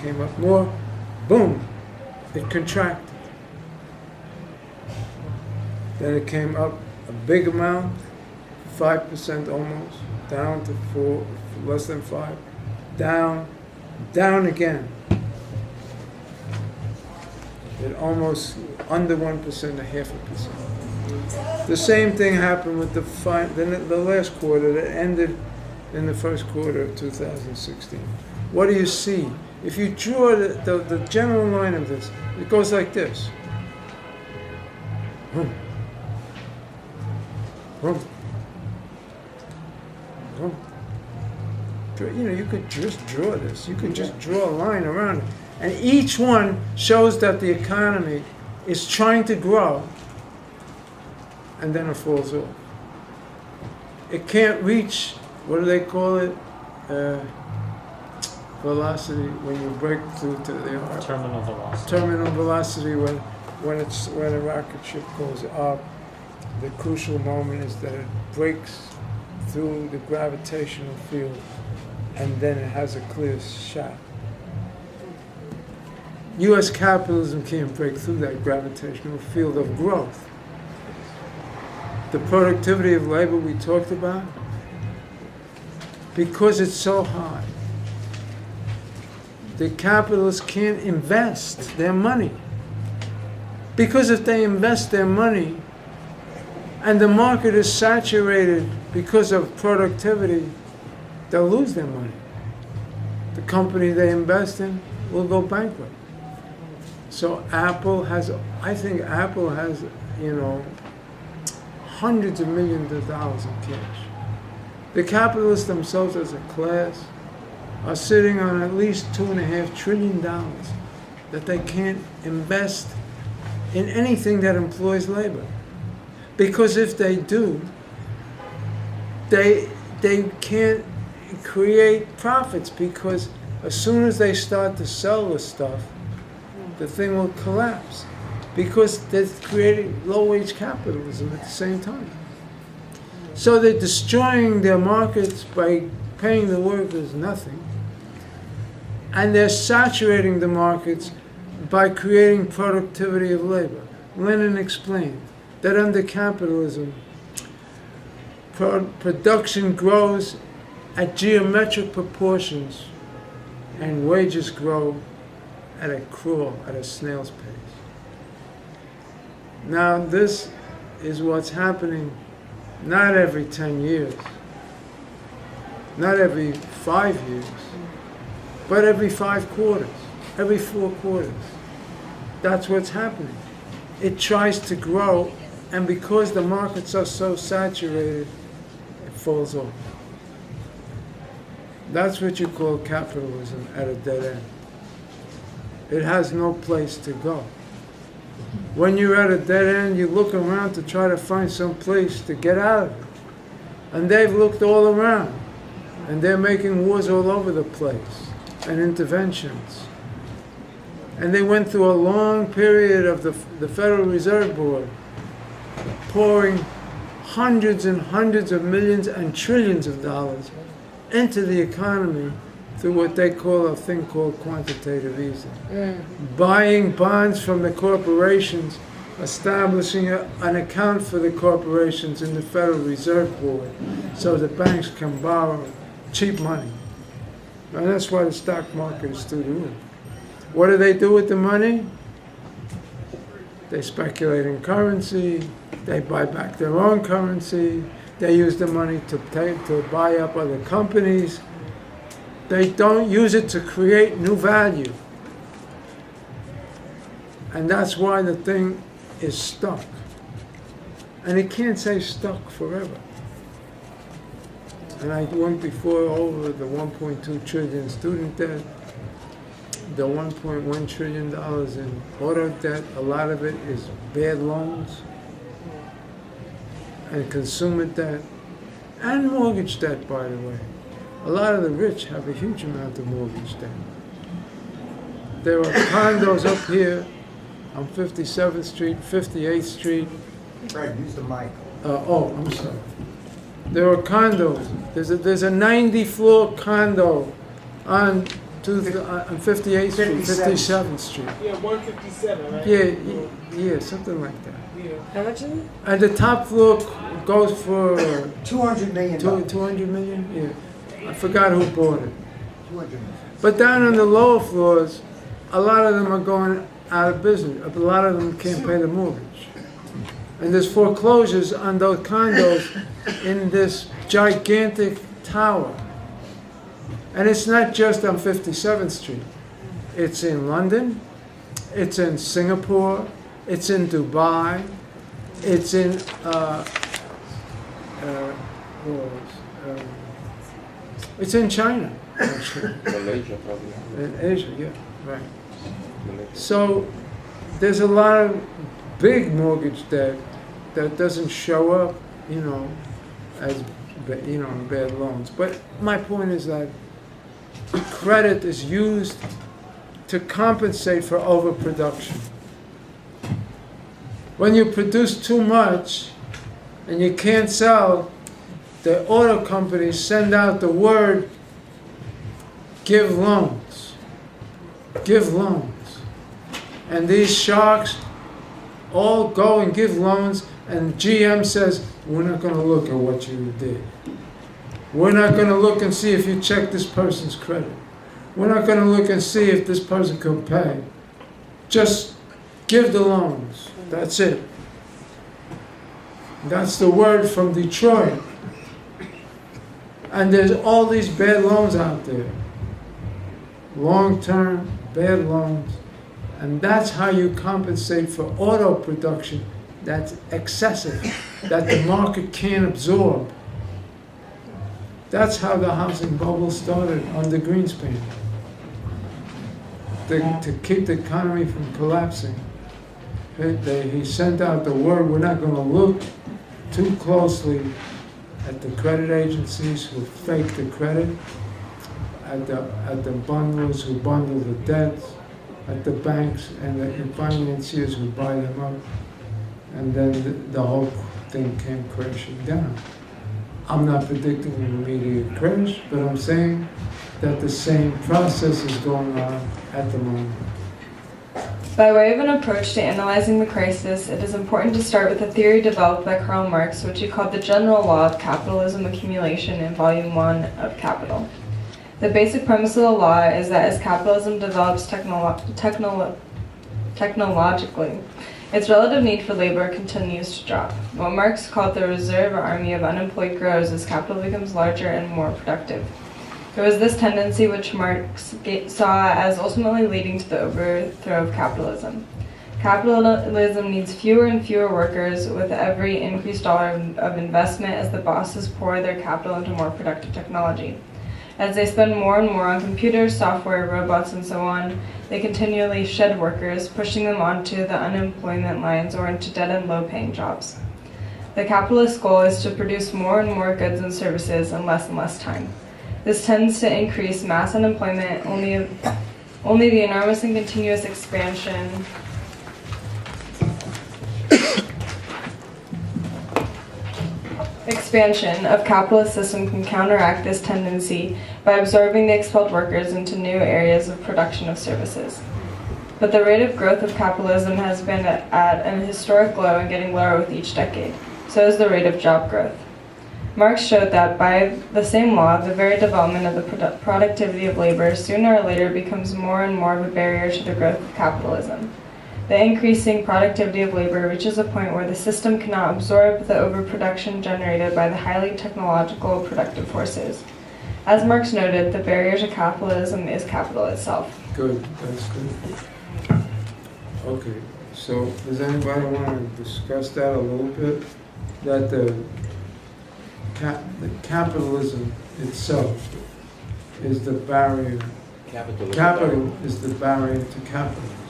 [SPEAKER 1] boom, it contracted. Then it came up a big amount, 5% almost, down to 4, less than 5, down again. It almost under 1%, 0.5%. The same thing happened with the last quarter that ended in the first quarter of 2016. What do you see? If you draw the general line of this, it goes like this. Boom. Boom. Boom. You could just draw this. You could just draw a line around it. And each one shows that the economy is trying to grow, and then it falls off. It can't reach, what do they call it? Velocity, when you break through to the
[SPEAKER 4] Terminal velocity.
[SPEAKER 1] Terminal velocity, when a rocket ship goes up, the crucial moment is that it breaks through the gravitational field, and then it has a clear shot. U.S. capitalism can't break through that gravitational field of growth. The productivity of labor we talked about, because it's so high, the capitalists can't invest their money. Because if they invest their money and the market is saturated because of productivity, they'll lose their money. The company they invest in will go bankrupt. So I think Apple has, hundreds of millions of dollars in cash. The capitalists themselves as a class are sitting on at least $2.5 trillion that they can't invest in anything that employs labor. Because if they do, they can't create profits, because as soon as they start to sell the stuff, the thing will collapse, because they're creating low-wage capitalism at the same time. So they're destroying their markets by paying the workers nothing, and they're saturating the markets by creating productivity of labor. Lenin explained that under capitalism, production grows at geometric proportions and wages grow at a crawl, at a snail's pace. Now this is what's happening not every 10 years, not every 5 years, but every 5 quarters, every 4 quarters. That's what's happening. It tries to grow, and because the markets are so saturated, it falls off. That's what you call capitalism at a dead end. It has no place to go. When you're at a dead end, you look around to try to find some place to get out of it. And they've looked all around, and they're making wars all over the place, and interventions. And they went through a long period of the Federal Reserve Board pouring hundreds and hundreds of millions and trillions of dollars into the economy through what they call a thing called quantitative easing. Buying bonds from the corporations, establishing an account for the corporations in the Federal Reserve Board so the banks can borrow cheap money. And that's why the stock market is through the roof. What do they do with the money? They speculate in currency, they buy back their own currency, they use the money to buy up other companies. They don't use it to create new value. And that's why the thing is stuck. And it can't say stuck forever. And I went before over the 1.2 trillion student debt, the $1.1 trillion in auto debt. A lot of it is bad loans and consumer debt and mortgage debt, by the way. A lot of the rich have a huge amount of mortgage debt. There are condos up here on 57th Street, 58th Street.
[SPEAKER 6] Fred, use the mic.
[SPEAKER 1] I'm sorry. There are condos. There's a 90-floor condo on 58th Street, 57th Street.
[SPEAKER 7] Yeah, 157, right?
[SPEAKER 1] Yeah, something like that.
[SPEAKER 7] Yeah.
[SPEAKER 2] How much is it?
[SPEAKER 1] And the top floor goes for
[SPEAKER 6] $200 million.
[SPEAKER 1] 200 million? Yeah. I forgot who bought it.
[SPEAKER 6] 200 million.
[SPEAKER 1] But down on the lower floors, a lot of them are going out of business. A lot of them can't pay the mortgage. And there's foreclosures on those condos in this gigantic tower. And it's not just on 57th Street. It's in London, it's in Singapore, it's in Dubai, it's in it's in China, actually.
[SPEAKER 3] Malaysia, probably.
[SPEAKER 1] In Asia, yeah, right. So there's a lot of big mortgage debt that doesn't show up, as in bad loans. But my point is that credit is used to compensate for overproduction. When you produce too much and you can't sell, the auto companies send out the word, give loans. Give loans. And these sharks all go and give loans, and GM says, we're not going to look at what you did. We're not going to look and see if you check this person's credit. We're not going to look and see if this person can pay. Just give the loans. That's it. That's the word from Detroit. And there's all these bad loans out there. Long-term, bad loans. And that's how you compensate for auto production that's excessive, that the market can't absorb. That's how the housing bubble started under Greenspan. to keep the economy from collapsing. He sent out the word, we're not going to look too closely at the credit agencies who fake the credit, at the bundlers who bundle the debts, at the banks and the financiers who buy them up. And then the whole thing came crashing down. I'm not predicting an immediate crash, but I'm saying that the same process is going on at the moment.
[SPEAKER 7] By way of an approach to analyzing the crisis, it is important to start with a theory developed by Karl Marx, which he called the general law of capitalism accumulation in Volume 1 of Capital. The basic premise of the law is that as capitalism develops technologically, its relative need for labor continues to drop. What Marx called the reserve army of unemployed grows as capital becomes larger and more productive. It was this tendency which Marx saw as ultimately leading to the overthrow of capitalism. Capitalism needs fewer and fewer workers with every increased dollar of investment as the bosses pour their capital into more productive technology. As they spend more and more on computers, software, robots, and so on, they continually shed workers, pushing them onto the unemployment lines or into dead and low-paying jobs. The capitalist goal is to produce more and more goods and services in less and less time. This tends to increase mass unemployment. Only the enormous and continuous expansion of capitalist system can counteract this tendency by absorbing the expelled workers into new areas of production of services. But the rate of growth of capitalism has been at an historic low and getting lower with each decade. So is the rate of job growth. Marx showed that by the same law, the very development of the productivity of labor sooner or later becomes more and more of a barrier to the growth of capitalism. The increasing productivity of labor reaches a point where the system cannot absorb the overproduction generated by the highly technological productive forces. As Marx noted, the barrier to capitalism is capital itself.
[SPEAKER 1] Good, that's good. Okay, so does anybody want to discuss that a little bit? That the capitalism itself is the barrier. Capital is the barrier to capitalism.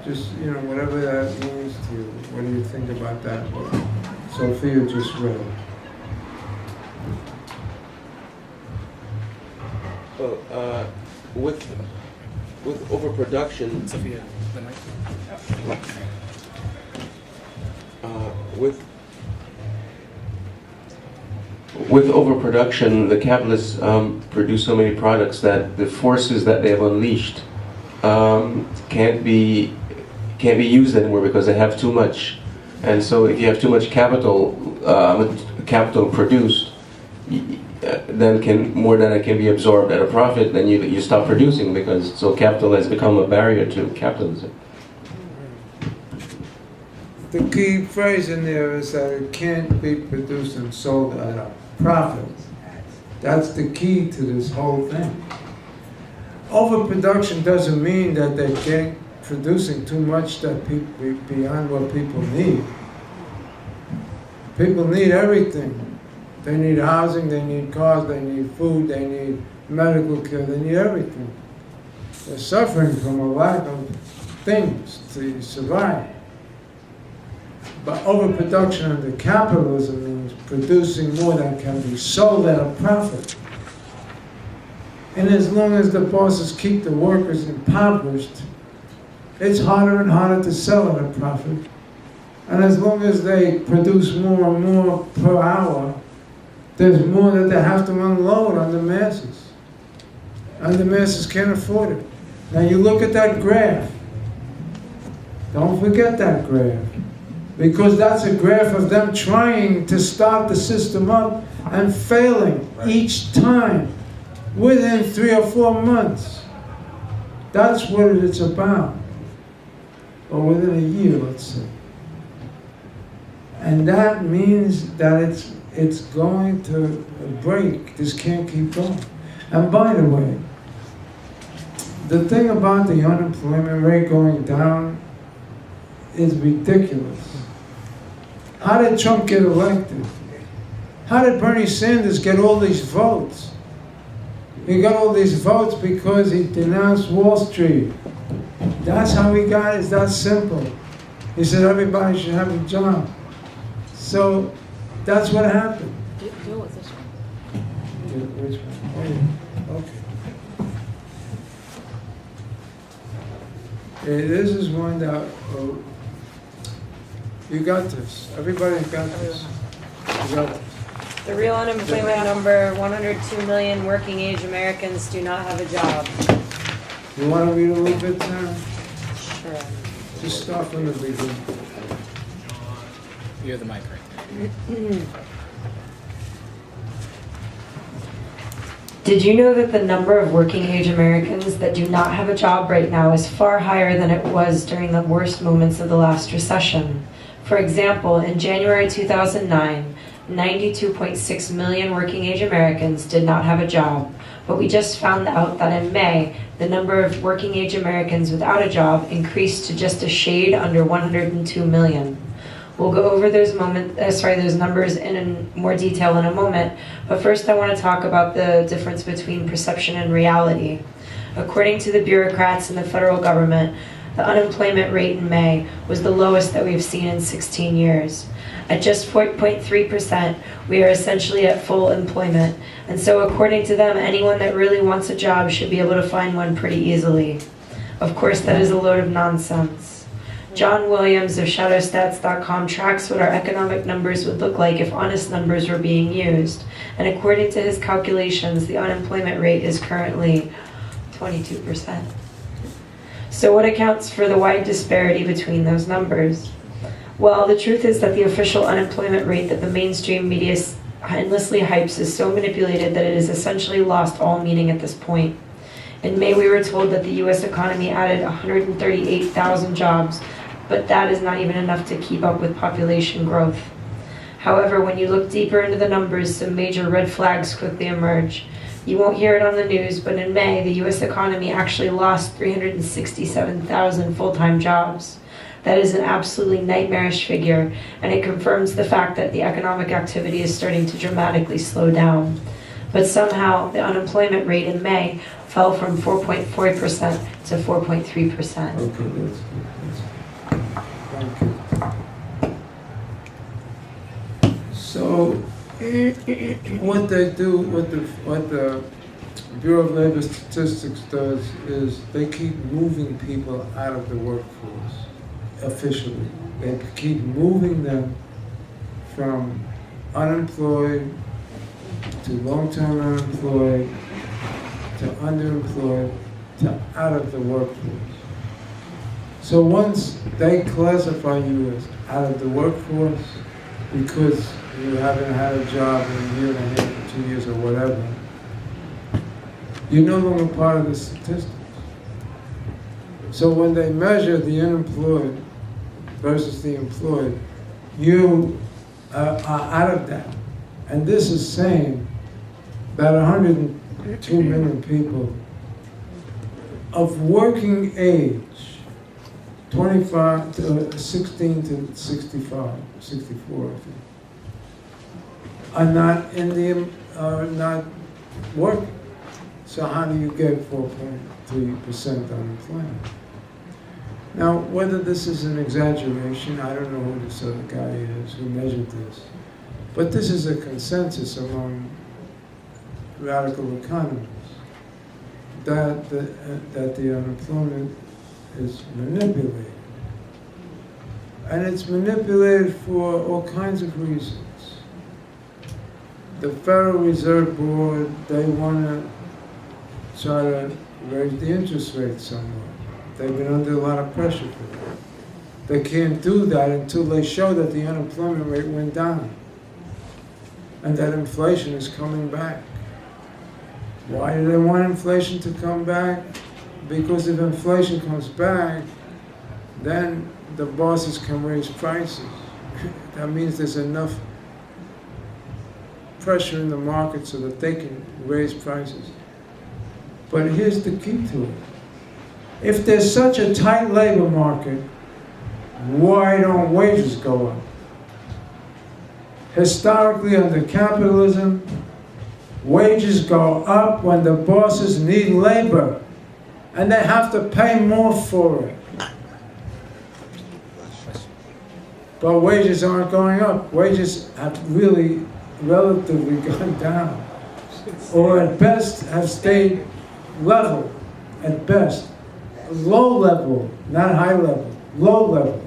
[SPEAKER 1] Just, whatever that means to you, what do you think about that? What Sophia just read.
[SPEAKER 3] Well, with overproduction,
[SPEAKER 4] Sophia, the mic.
[SPEAKER 8] With overproduction, the capitalists produce so many products that the forces that they have unleashed can't be used anymore because they have too much. And so if you have too much capital produced, then more than it can be absorbed at a profit, then you stop producing so capital has become a barrier to capitalism.
[SPEAKER 1] The key phrase in there is that it can't be produced and sold at a profit. That's the key to this whole thing. Overproduction doesn't mean that they're producing too much that beyond what people need. People need everything. They need housing, they need cars, they need food, they need medical care, they need everything. They're suffering from a lack of things to survive. But overproduction under capitalism means producing more than can be sold at a profit. And as long as the bosses keep the workers impoverished, it's harder and harder to sell at a profit. And as long as they produce more and more per hour, there's more that they have to unload on the masses. And the masses can't afford it. Now you look at that graph. Don't forget that graph. Because that's a graph of them trying to start the system up and failing each time within 3 or 4 months. That's what it's about. Or within a year, let's say. And that means that it's going to break. This can't keep going. And by the way, the thing about the unemployment rate going down is ridiculous. How did Trump get elected? How did Bernie Sanders get all these votes? He got all these votes because he denounced Wall Street. That's how he got it. It's that simple. He said everybody should have a job. So that's what happened.
[SPEAKER 2] Deal with this one.
[SPEAKER 1] Which one? Oh, yeah. Okay. This is one that you got this. Everybody got this. You got this.
[SPEAKER 2] The real unemployment number: 102 million working age Americans do not have a job.
[SPEAKER 1] You want to read a little bit, Sarah?
[SPEAKER 2] Sure.
[SPEAKER 1] Just start from the beginning.
[SPEAKER 9] You have the mic right there.
[SPEAKER 2] Did you know that the number of working age Americans that do not have a job right now is far higher than it was during the worst moments of the last recession? For example, in January 2009, 92.6 million working age Americans did not have a job, but we just found out that in May, the number of working age Americans without a job increased to just a shade under 102 million. We'll go over those numbers in more detail in a moment, but first I want to talk about the difference between perception and reality. According to the bureaucrats in the federal government, the unemployment rate in May was the lowest that we've seen in 16 years. At just 4.3%, we are essentially at full employment, and so according to them, anyone that really wants a job should be able to find one pretty easily. Of course, that is a load of nonsense. John Williams of shadowstats.com tracks what our economic numbers would look like if honest numbers were being used, and according to his calculations, the unemployment rate is currently 22%. So what accounts for the wide disparity between those numbers? Well, the truth is that the official unemployment rate that the mainstream media endlessly hypes is so manipulated that it has essentially lost all meaning at this point. In May, we were told that the U.S. economy added 138,000 jobs, but that is not even enough to keep up with population growth. However, when you look deeper into the numbers, some major red flags quickly emerge. You won't hear it on the news, but in May, the U.S. economy actually lost 367,000 full-time jobs. That is an absolutely nightmarish figure, and it confirms the fact that the economic activity is starting to dramatically slow down. But somehow, the unemployment rate in May fell from 4.4% to 4.3%.
[SPEAKER 1] Okay, that's good. Thank you. So, what they do, what the Bureau of Labor Statistics does is they keep moving people out of the workforce officially. They keep moving them from unemployed to long-term unemployed to underemployed to out of the workforce. So once they classify you as out of the workforce because you haven't had a job in a year and a half or 2 years or whatever, you're no longer part of the statistics. So when they measure the unemployed versus the employed, you are out of that. And this is saying that 102 million people of working age, 25 to 16 to 65, 64, I think, are not working. So how do you get 4.3% unemployment? Now, whether this is an exaggeration, I don't know who this other guy is who measured this, but this is a consensus among radical economists that the unemployment is manipulated. And it's manipulated for all kinds of reasons. The Federal Reserve Board, they want to try to raise the interest rate somewhat. They've been under a lot of pressure for that. They can't do that until they show that the unemployment rate went down and that inflation is coming back. Why do they want inflation to come back? Because if inflation comes back, then the bosses can raise prices. That means there's enough pressure in the market so that they can raise prices. But here's the key to it. If there's such a tight labor market, why don't wages go up? Historically, under capitalism, Wages go up when the bosses need labor, and they have to pay more for it. But wages aren't going up. Wages have really relatively gone down, or at best have stayed level, at best. Low level, not high level, low level.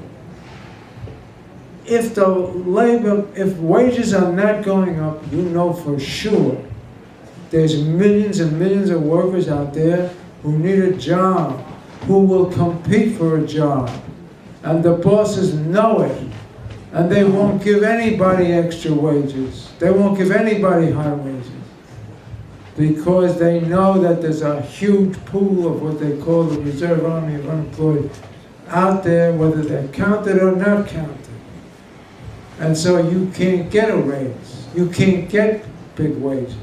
[SPEAKER 1] If if wages are not going up, you know for sure there's millions and millions of workers out there who need a job, who will compete for a job. And the bosses know it. And they won't give anybody extra wages. They won't give anybody high wages. Because they know that there's a huge pool of what they call the reserve army of unemployed out there, whether they're counted or not counted. And so you can't get a raise. You can't get big wages.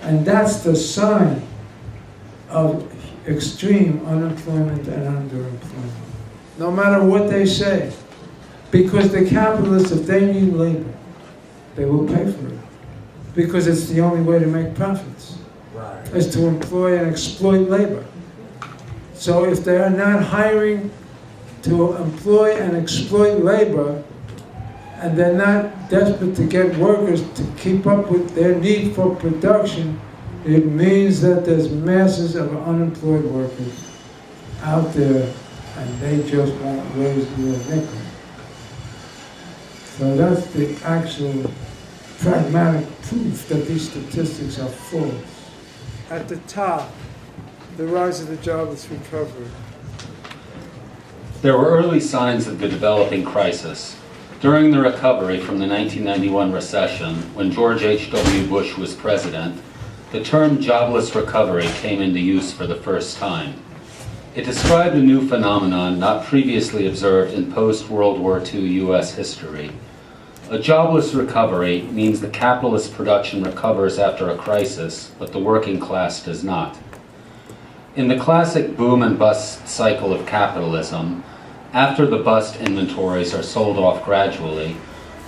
[SPEAKER 1] And that's the sign of extreme unemployment and underemployment. No matter what they say. Because the capitalists, if they need labor, they will pay for it. Because it's the only way to make profits, is to employ and exploit labor. So if they are not hiring to employ and exploit labor, and they're not desperate to get workers to keep up with their need for production, it means that there's masses of unemployed workers out there, and they just won't raise their nickel. So that's the actual pragmatic proof that these statistics are false. At the top, the rise of the jobless recovery.
[SPEAKER 9] There were early signs of the developing crisis. During the recovery from the 1991 recession, when George H.W. Bush was president, the term jobless recovery came into use for the first time. It described a new phenomenon not previously observed in post-World War II U.S. history. A jobless recovery means the capitalist production recovers after a crisis, but the working class does not. In the classic boom and bust cycle of capitalism, after the bust inventories are sold off gradually,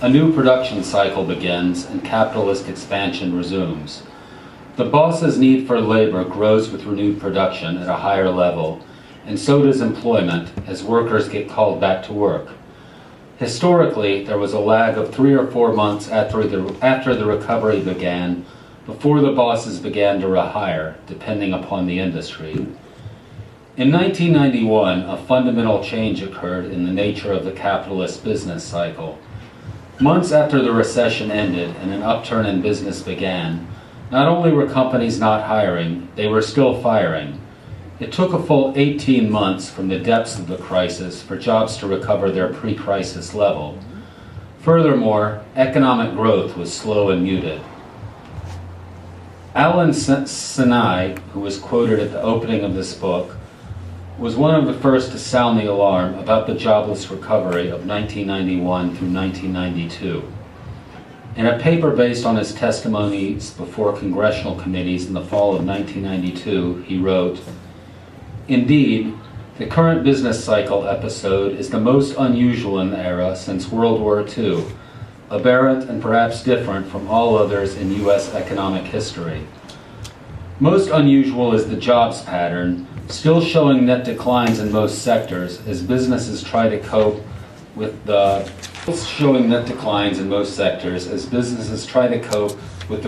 [SPEAKER 9] a new production cycle begins and capitalist expansion resumes. The boss's need for labor grows with renewed production at a higher level, and so does employment as workers get called back to work. Historically, there was a lag of 3 or 4 months after the recovery began before the bosses began to rehire, depending upon the industry. In 1991, a fundamental change occurred in the nature of the capitalist business cycle. Months after the recession ended and an upturn in business began, not only were companies not hiring, they were still firing. It took a full 18 months from the depths of the crisis for jobs to recover their pre-crisis level. Furthermore, economic growth was slow and muted. Alan Sinai, who was quoted at the opening of this book, was one of the first to sound the alarm about the jobless recovery of 1991 through 1992. In a paper based on his testimonies before congressional committees in the fall of 1992, he wrote, "Indeed, the current business cycle episode is the most unusual in the era since World War II, aberrant and perhaps different from all others in U.S. economic history. Most unusual is the jobs pattern, still showing net declines in most sectors as businesses try to cope with the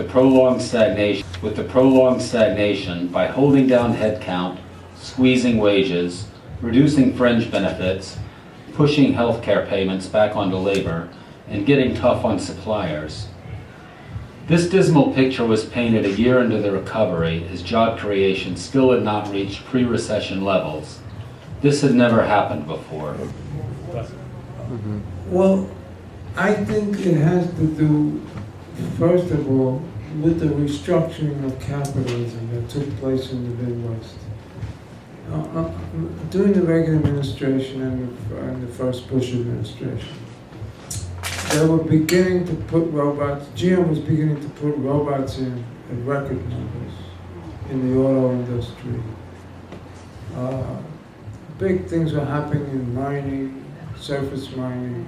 [SPEAKER 9] prolonged stagnation by holding down headcount, squeezing wages, reducing fringe benefits, pushing healthcare payments back onto labor, and getting tough on suppliers. This dismal picture was painted a year into the recovery as job creation still had not reached pre-recession levels. This had never happened before."
[SPEAKER 1] Well, I think it has to do, first of all, with the restructuring of capitalism that took place in the Midwest. During the Reagan administration and the first Bush administration, they were beginning to put robots, GM was beginning to put robots in at record numbers in the auto industry. Big things were happening in mining, surface mining.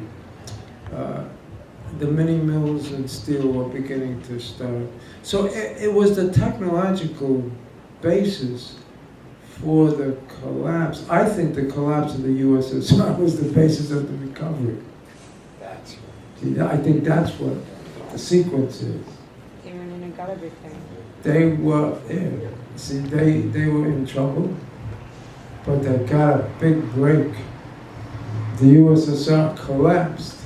[SPEAKER 1] the mini mills and steel were beginning to start. So it was the technological basis for the collapse. I think the collapse of the USSR was the basis of the recovery.
[SPEAKER 6] That's
[SPEAKER 1] See, I think that's what the sequence is.
[SPEAKER 2] They were in and got everything.
[SPEAKER 1] They were they were in trouble, but they got a big break. The USSR collapsed.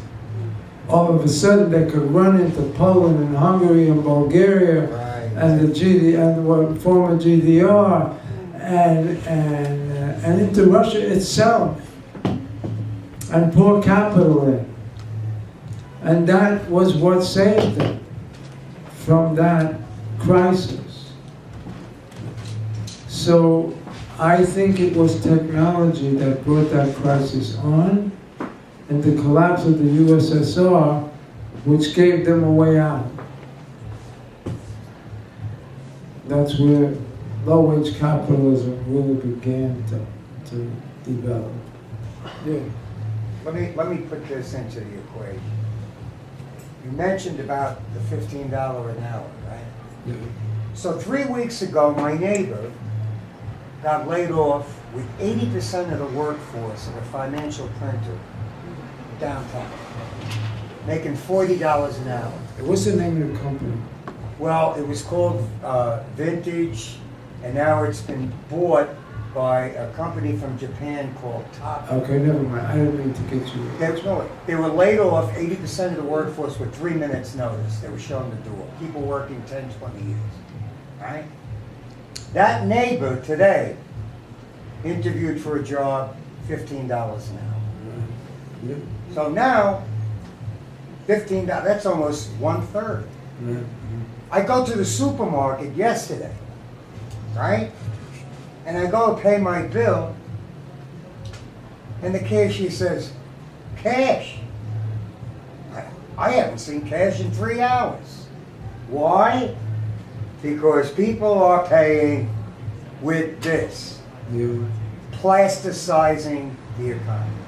[SPEAKER 1] All of a sudden, they could run into Poland and Hungary and Bulgaria
[SPEAKER 6] right.
[SPEAKER 1] and the former GDR and into Russia itself and pour capital in. And that was what saved them from that crisis. So I think it was technology that brought that crisis on, and the collapse of the USSR, which gave them a way out. That's where low-wage capitalism really began to develop. Yeah.
[SPEAKER 6] Let me put this into the equation. You mentioned about the $15 an hour, right?
[SPEAKER 1] Yeah.
[SPEAKER 6] So 3 weeks ago, my neighbor got laid off with 80% of the workforce of a financial printer downtown, making $40 an hour.
[SPEAKER 1] What's the name of the company?
[SPEAKER 6] Well, it was called Vintage, and now it's been bought by a company from Japan called Top.
[SPEAKER 1] Okay, never mind. I didn't mean to get you.
[SPEAKER 6] They were laid off 80% of the workforce with 3 minutes notice. They were shown the door. People working 10, 20 years, right? That neighbor today interviewed for a job, $15 an hour.
[SPEAKER 1] Yeah.
[SPEAKER 6] So now, $15, that's almost 1/3.
[SPEAKER 1] Yeah.
[SPEAKER 6] I go to the supermarket yesterday, right? And I go to pay my bill, and the cashier says, cash. I haven't seen cash in 3 hours. Why? Because people are paying with this,
[SPEAKER 1] Yeah.
[SPEAKER 6] plasticizing the economy,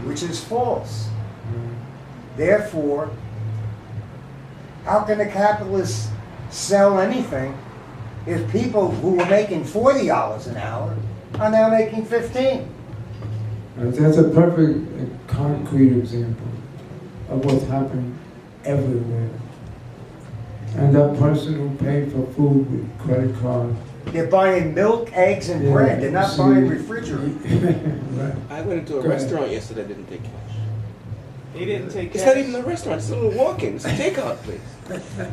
[SPEAKER 6] which is false. Therefore, how can the capitalists sell anything if people who were making $40 an hour are now making 15?
[SPEAKER 1] That's a perfect concrete example of what's happening everywhere. And that person who paid for food with credit card.
[SPEAKER 6] They're buying milk, eggs, and bread. They're not buying refrigerators.
[SPEAKER 1] Right.
[SPEAKER 3] I went into a
[SPEAKER 1] Go ahead.
[SPEAKER 3] restaurant yesterday that didn't take cash.
[SPEAKER 4] He didn't take
[SPEAKER 3] It's not even a restaurant, it's a little walk-in, it's a takeout place.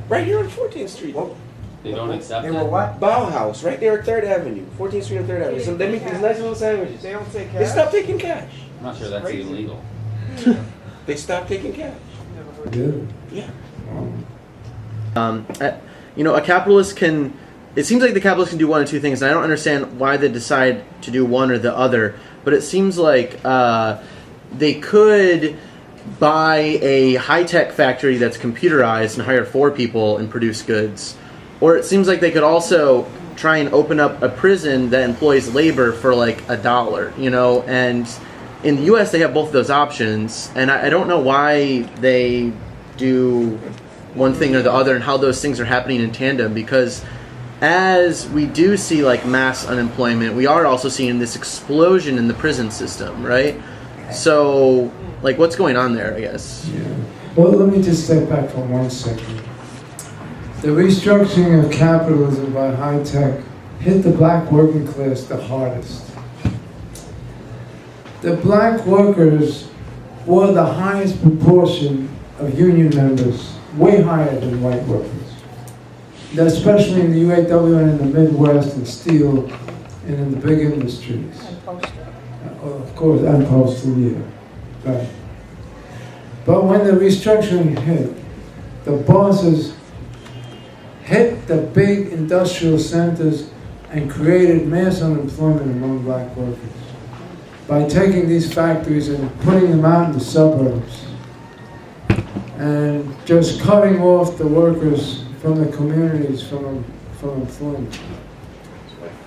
[SPEAKER 3] Right here on 14th Street.
[SPEAKER 6] Well,
[SPEAKER 9] They don't accept
[SPEAKER 6] they
[SPEAKER 9] it?
[SPEAKER 6] were what?
[SPEAKER 3] Bauhaus, right there at 3rd Avenue, 14th Street and 3rd Avenue. So they make these nice little sandwiches.
[SPEAKER 4] They don't take cash.
[SPEAKER 3] They stopped taking cash.
[SPEAKER 9] I'm not sure that's illegal.
[SPEAKER 3] They stopped taking cash.
[SPEAKER 1] Yeah.
[SPEAKER 3] Yeah.
[SPEAKER 10] A capitalist can. It seems like the capitalist can do one of two things, and I don't understand why they decide to do one or the other. But it seems like they could buy a high-tech factory that's computerized and hire 4 people and produce goods, or it seems like they could also try and open up a prison that employs labor for like $1, And in the U.S. they have both of those options, and I don't know why they do one thing or the other and how those things are happening in tandem, because as we do see like mass unemployment, we are also seeing this explosion in the prison system, right? So, like, what's going on there, I guess?
[SPEAKER 1] Yeah. Well, let me just step back for 1 second. The restructuring of capitalism by high tech hit the black working class the hardest. The black workers were the highest proportion of union members, way higher than white workers, especially in the UAW and in the Midwest and steel and in the big industries. Of course, and postal, yeah. Right. But when the restructuring hit, the bosses hit the big industrial centers and created mass unemployment among black workers by taking these factories and putting them out in the suburbs and just cutting off the workers from the communities from employment.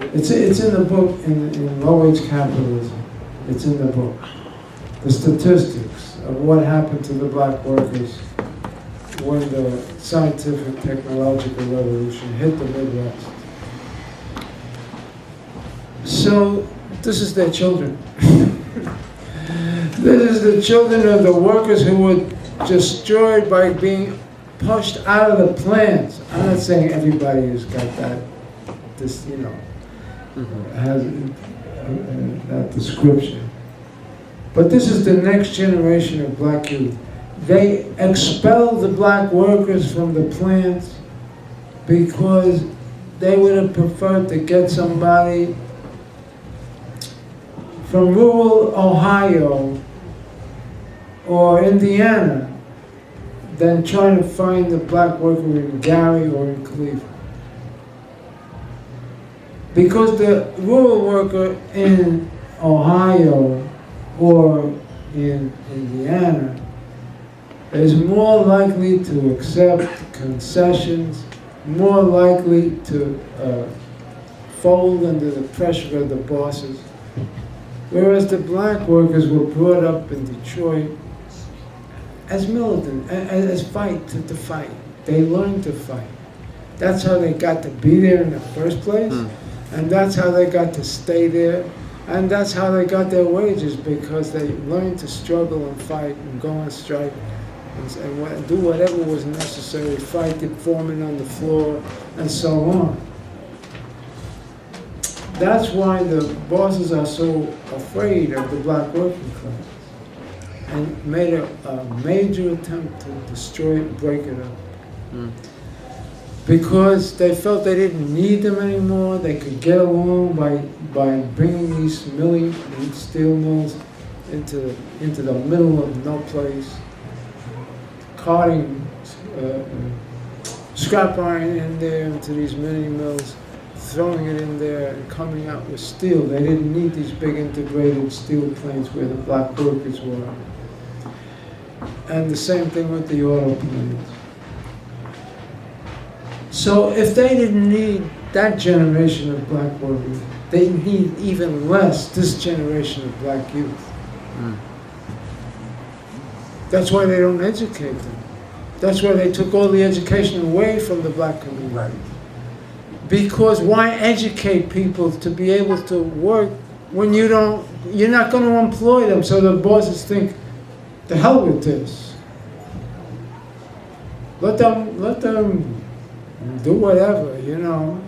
[SPEAKER 1] It's in the book, in Low Wage Capitalism. It's in the book. The statistics of what happened to the black workers when the scientific technological revolution hit the Midwest. So this is their children. This is the children of the workers who were destroyed by being pushed out of the plants. I'm not saying everybody has got that, this, you know, has that description. But this is the next generation of black youth. They expelled the black workers from the plants because they would have preferred to get somebody from rural Ohio or Indiana than trying to find the black worker in Gary or in Cleveland. Because the rural worker in Ohio or in Indiana is more likely to accept concessions, more likely to fold under the pressure of the bosses. Whereas the black workers were brought up in Detroit as militant, as to fight. They learned to fight. That's how they got to be there in the first place, and that's how they got to stay there, and that's how they got their wages, because they learned to struggle and fight and go on strike and do whatever was necessary, fight the foreman on the floor, and so on. That's why the bosses are so afraid of the black working class and made a major attempt to destroy it and break it up. Because they felt they didn't need them anymore. They could get along by bringing these steel mills into the middle of no place, carting scrap iron in there into these mini mills, throwing it in there and coming out with steel. They didn't need these big integrated steel plants where the black workers were. And the same thing with the auto plants. So if they didn't need that generation of black workers, they need even less this generation of black youth. That's why they don't educate them. That's why they took all the education away from the black community.
[SPEAKER 6] Right.
[SPEAKER 1] Because why educate people to be able to work when you're not going to employ them, so the bosses think, the hell with this. Let them do whatever, you know.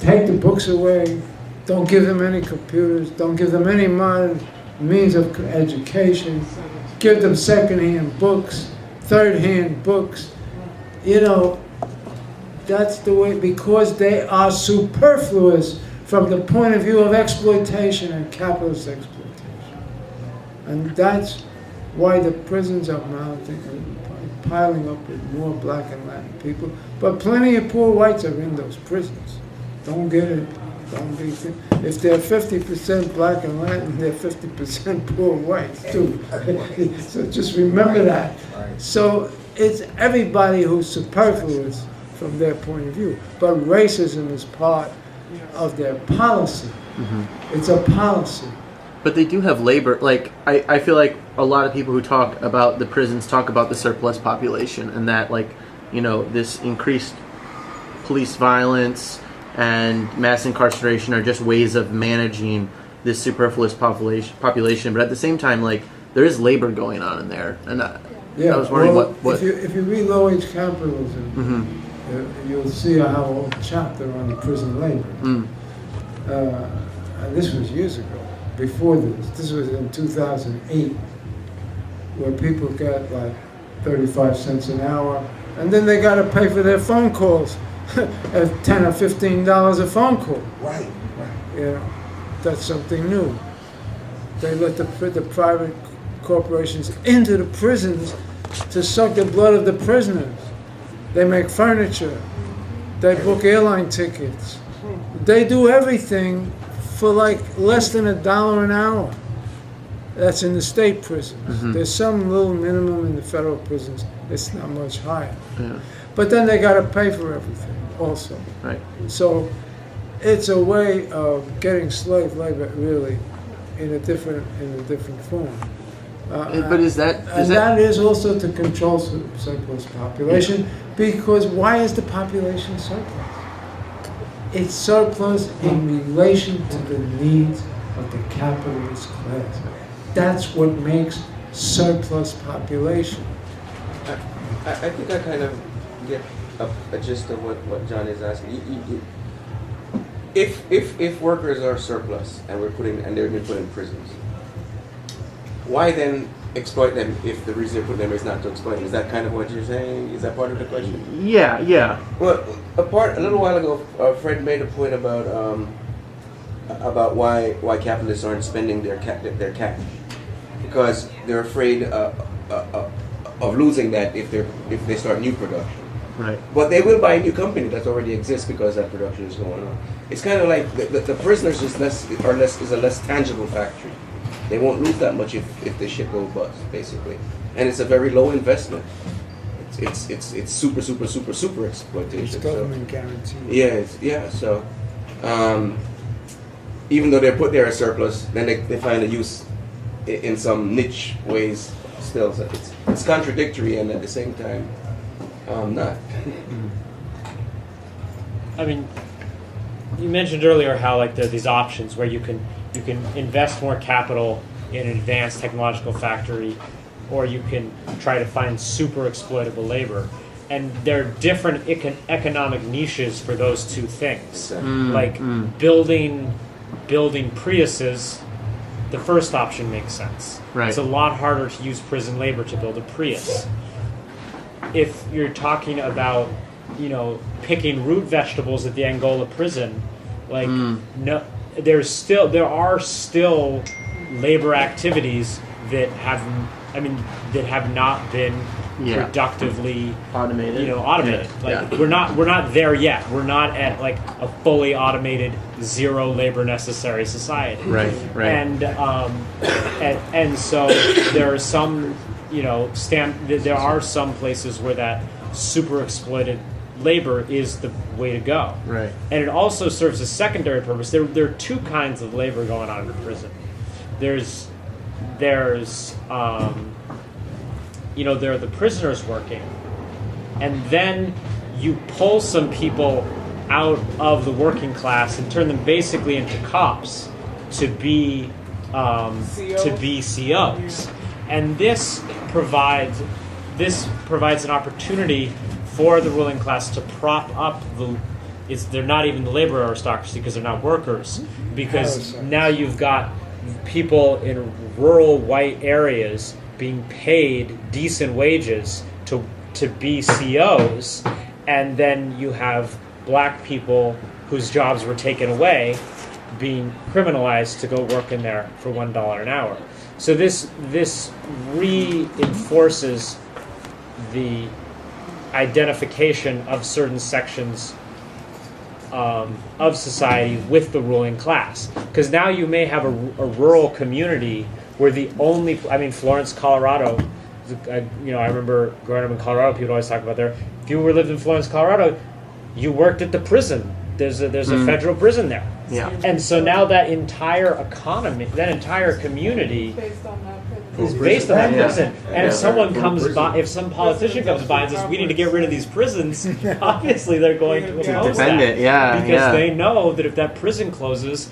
[SPEAKER 1] Take the books away. Don't give them any computers. Don't give them any modern means of education. Give them second-hand books, third-hand books. You know, that's the way, because they are superfluous from the point of view of exploitation and capitalist exploitation. And that's why the prisons are mounting and piling up with more black and Latin people. But plenty of poor whites are in those prisons. Don't get it. Don't be. If they're 50% black and Latin, they're 50% poor whites too. So just remember that. So it's everybody who's superfluous from their point of view. But racism is part of their policy. It's a policy.
[SPEAKER 10] But they do have labor. Like, I feel like a lot of people who talk about the prisons talk about the surplus population, and that, like, you know, this increased police violence and mass incarceration are just ways of managing this superfluous population. But at the same time, like, there is labor going on in there. And I was wondering what...
[SPEAKER 1] If you read Wage Capitalism, you'll see a whole chapter on the prison labor. And this was years ago. Before this was in 2008, where people got like 35 cents an hour, and then they got to pay for their phone calls at $10 or $15 a phone call.
[SPEAKER 6] Right.
[SPEAKER 1] You know, that's something new. They let the private corporations into the prisons to suck the blood of the prisoners. They make furniture. They book airline tickets. They do everything for like less than $1 an hour. That's in the state prisons. There's some little minimum in the federal prisons. It's not much higher. But then they got to pay for everything also.
[SPEAKER 10] Right.
[SPEAKER 1] So it's a way of getting slave labor really in a different form.
[SPEAKER 10] But is that
[SPEAKER 1] And that is also to control surplus population, because why is the population surplus? It's surplus in relation to the needs of the capitalist class. That's what makes surplus population.
[SPEAKER 3] I think I kind of get a gist of what John is asking. If workers are surplus and they're being put in prisons, why then exploit them if the reason they put them is not to exploit them? Is that kind of what you're saying? Is that part of the question?
[SPEAKER 10] Yeah.
[SPEAKER 3] Well, a little while ago, Fred made a point about why capitalists aren't spending their cash, because they're afraid of losing that if they start new production.
[SPEAKER 10] Right.
[SPEAKER 3] But they will buy a new company that already exists because that production is going on. It's kind of like the prisoners is a less tangible factory. They won't lose that much if the ship goes bust, basically. And it's a very low investment. It's super exploitation.
[SPEAKER 1] It's government guaranteed.
[SPEAKER 3] Yeah. So even though they're put there as surplus, then they find a use in some niche ways still. So it's contradictory and at the same time not.
[SPEAKER 4] I mean, you mentioned earlier how like there are these options where you can invest more capital in an advanced technological factory, or you can try to find super exploitable labor. And there are different economic niches for those two things. Building Priuses, the first option makes sense.
[SPEAKER 10] Right.
[SPEAKER 4] It's a lot harder to use prison labor to build a Prius. If you're talking about, picking root vegetables at the Angola prison, no, there are still labor activities that have not been productively
[SPEAKER 10] automated.
[SPEAKER 4] Yeah. We're not there yet. We're not at like a fully automated zero labor necessary society.
[SPEAKER 10] Right.
[SPEAKER 4] And so there are some, there are some places where that super exploited labor is the way to go.
[SPEAKER 10] Right.
[SPEAKER 4] And it also serves a secondary purpose. There are two kinds of labor going on in prison. There's there are the prisoners working, and then you pull some people out of the working class and turn them basically into cops to be COs. And this provides an opportunity for the ruling class to prop up they're not even the labor aristocracy because they're not workers, because now you've got people in rural white areas being paid decent wages to be COs, and then you have black people whose jobs were taken away being criminalized to go work in there for $1 an hour. So this reinforces the identification of certain sections of society with the ruling class, because now you may have a rural community where Florence, Colorado. I remember growing up in Colorado, people always talk about there. If you lived in Florence, Colorado, you worked at the prison. There's a federal prison there.
[SPEAKER 10] Yeah.
[SPEAKER 4] And so now that entire economy, that entire community is based on that prison. And if someone comes by, if some politician comes by and says, we need to get rid of these prisons, obviously they're going to oppose that. Because they know that if that prison closes,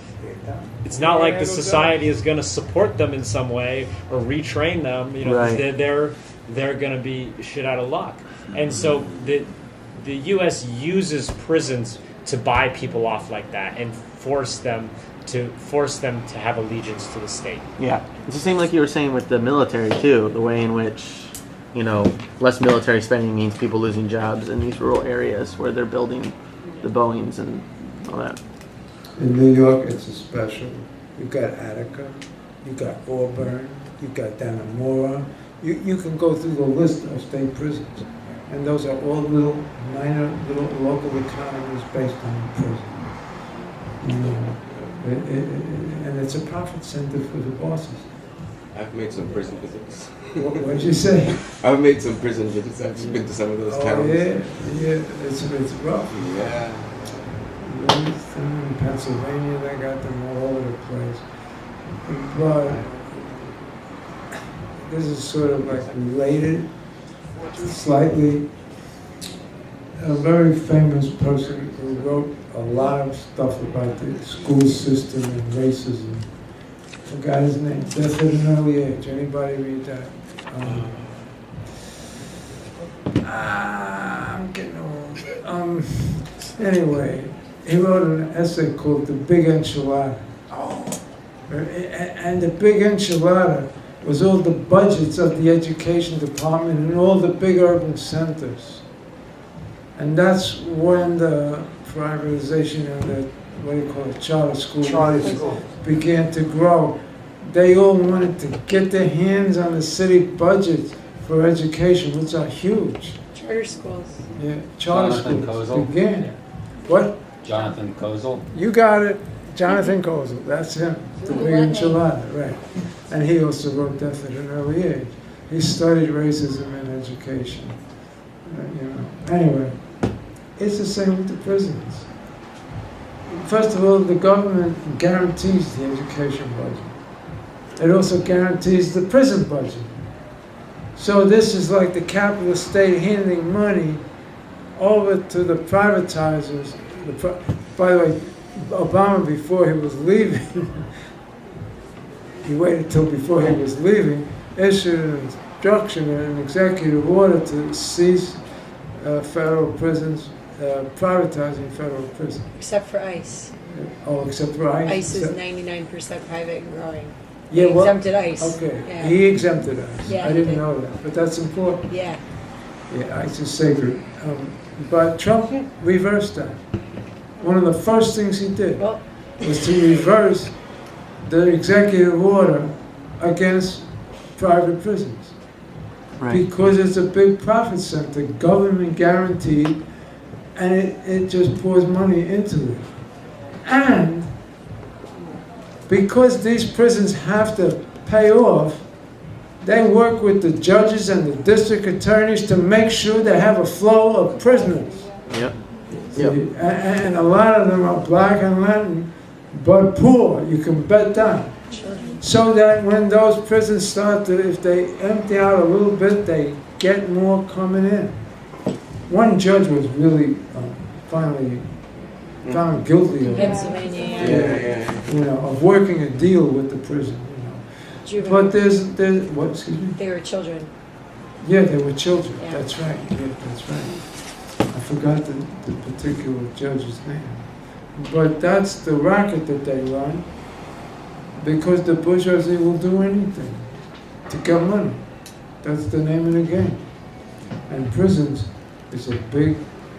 [SPEAKER 4] it's not like the society is going to support them in some way or retrain them. They're going to be shit out of luck. And so the U.S. uses prisons to buy people off like that and force them to have allegiance to the state.
[SPEAKER 10] Yeah, it's the same like you were saying with the military too. The way in which less military spending means people losing jobs in these rural areas where they're building the Boeings and all that.
[SPEAKER 1] In New York, it's a special. You've got Attica, you've got Auburn, you've got Dannemora. You can go through the list of state prisons, and those are all minor local economies based on prison. And it's a profit center for the bosses.
[SPEAKER 3] I've made some prison visits.
[SPEAKER 1] What'd you say?
[SPEAKER 3] I've made some prison visits. I've been to some of those towns.
[SPEAKER 1] It's rough.
[SPEAKER 3] Yeah.
[SPEAKER 1] In Pennsylvania, they got them all over the place. But this is sort of like related, slightly. A very famous person who wrote a lot of stuff about the school system and racism. I forgot his name. Death at an early age. Anybody read that? I'm getting old. Anyway, he wrote an essay called "The Big Enchilada." And the big enchilada was all the budgets of the education department in all the big urban centers. And that's when the privatization of the, what do you call it, charter school began to grow. They all wanted to get their hands on the city budgets for education, which are huge.
[SPEAKER 2] Charter schools.
[SPEAKER 1] Yeah, charter
[SPEAKER 9] Jonathan
[SPEAKER 1] schools
[SPEAKER 9] Kozol.
[SPEAKER 1] began. What?
[SPEAKER 9] Jonathan Kozol.
[SPEAKER 1] You got it. Jonathan Kozol, that's him. The big enchilada, right. And he also wrote Death at an Early Age. He studied racism in education. Anyway, it's the same with the prisons. First of all, the government guarantees the education budget. It also guarantees the prison budget. So this is like the capitalist state handing money over to the privatizers. By the way, Obama, before he was leaving, he waited till before he was leaving, issued an instruction and an executive order to cease federal prisons, privatizing federal prisons.
[SPEAKER 2] Except for ICE.
[SPEAKER 1] Oh, except for ICE?
[SPEAKER 2] ICE is 99% private and growing.
[SPEAKER 1] Yeah,
[SPEAKER 2] They exempted ICE.
[SPEAKER 1] Okay,
[SPEAKER 2] Yeah.
[SPEAKER 1] he exempted ICE.
[SPEAKER 2] Yeah,
[SPEAKER 1] I
[SPEAKER 2] he
[SPEAKER 1] didn't
[SPEAKER 2] did.
[SPEAKER 1] know that, but that's important.
[SPEAKER 2] Yeah.
[SPEAKER 1] Yeah, ICE is sacred. But Trump reversed that. One of the first things he did
[SPEAKER 2] Well,
[SPEAKER 1] was to reverse the executive order against private prisons. Because it's a big profit center, government guaranteed, and it just pours money into it. And because these prisons have to pay off, they work with the judges and the district attorneys to make sure they have a flow of prisoners.
[SPEAKER 10] Yep.
[SPEAKER 1] See, and a lot of them are black and Latin, but poor, you can bet that. So that when those prisons start to, if they empty out a little bit, they get more coming in. One judge was really finally found guilty of,
[SPEAKER 2] Pennsylvania.
[SPEAKER 1] of working a deal with the prison.
[SPEAKER 2] Juvenile.
[SPEAKER 1] But there's what? Excuse me.
[SPEAKER 2] They were children.
[SPEAKER 1] Yeah, they were children.
[SPEAKER 2] Yeah.
[SPEAKER 1] That's right. Yeah, that's right. I forgot the particular judge's name. But that's the racket that they run, because the bourgeoisie will do anything to get money. That's the name of the game. And prisons is a big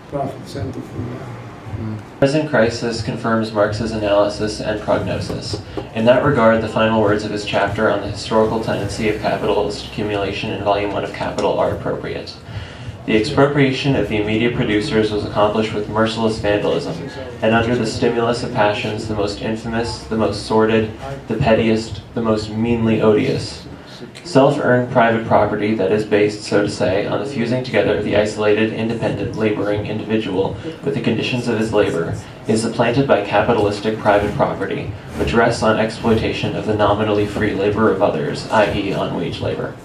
[SPEAKER 1] profit center for them.
[SPEAKER 11] Present crisis confirms Marx's analysis and prognosis. In that regard, the final words of his chapter on the historical tendency of capitalist accumulation in Volume 1 of Capital are appropriate. The expropriation of the immediate producers was accomplished with merciless vandalism, and under the stimulus of passions the most infamous, the most sordid, the pettiest, the most meanly odious. Self-earned private property that is based, so to say, on the fusing together of the isolated, independent, laboring individual with the conditions of his labor, is supplanted by capitalistic private property, which rests on exploitation of the nominally free labor of others, i.e. on wage labor.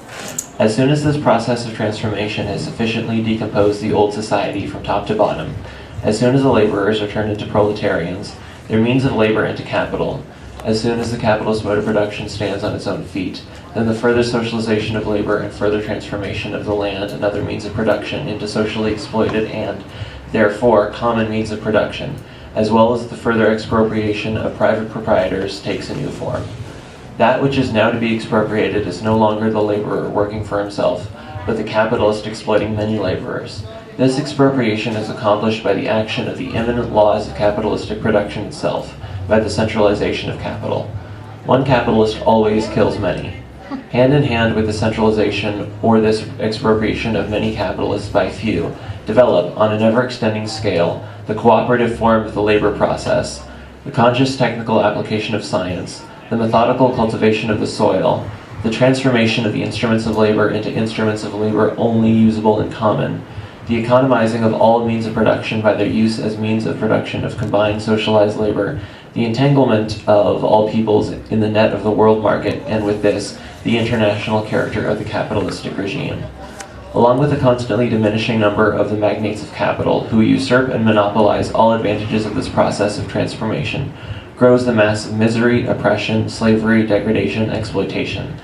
[SPEAKER 11] As soon as this process of transformation has sufficiently decomposed the old society from top to bottom, as soon as the laborers are turned into proletarians, their means of labor into capital, as soon as the capitalist mode of production stands on its own feet, then the further socialization of labor and further transformation of the land and other means of production into socially exploited and, therefore, common means of production, as well as the further expropriation of private proprietors, takes a new form. That which is now to be expropriated is no longer the laborer working for himself, but the capitalist exploiting many laborers. This expropriation is accomplished by the action of the immanent laws of capitalistic production itself, by the centralization of capital. One capitalist always kills many. Hand in hand with the centralization or this expropriation of many capitalists by few, develop, on an ever-extending scale, the cooperative form of the labor process, the conscious technical application of science, the methodical cultivation of the soil, the transformation of the instruments of labor into instruments of labor only usable in common, the economizing of all means of production by their use as means of production of combined socialized labor, the entanglement of all peoples in the net of the world market, and with this, the international character of the capitalistic regime. Along with the constantly diminishing number of the magnates of capital, who usurp and monopolize all advantages of this process of transformation, grows the mass of misery, oppression, slavery, degradation, exploitation.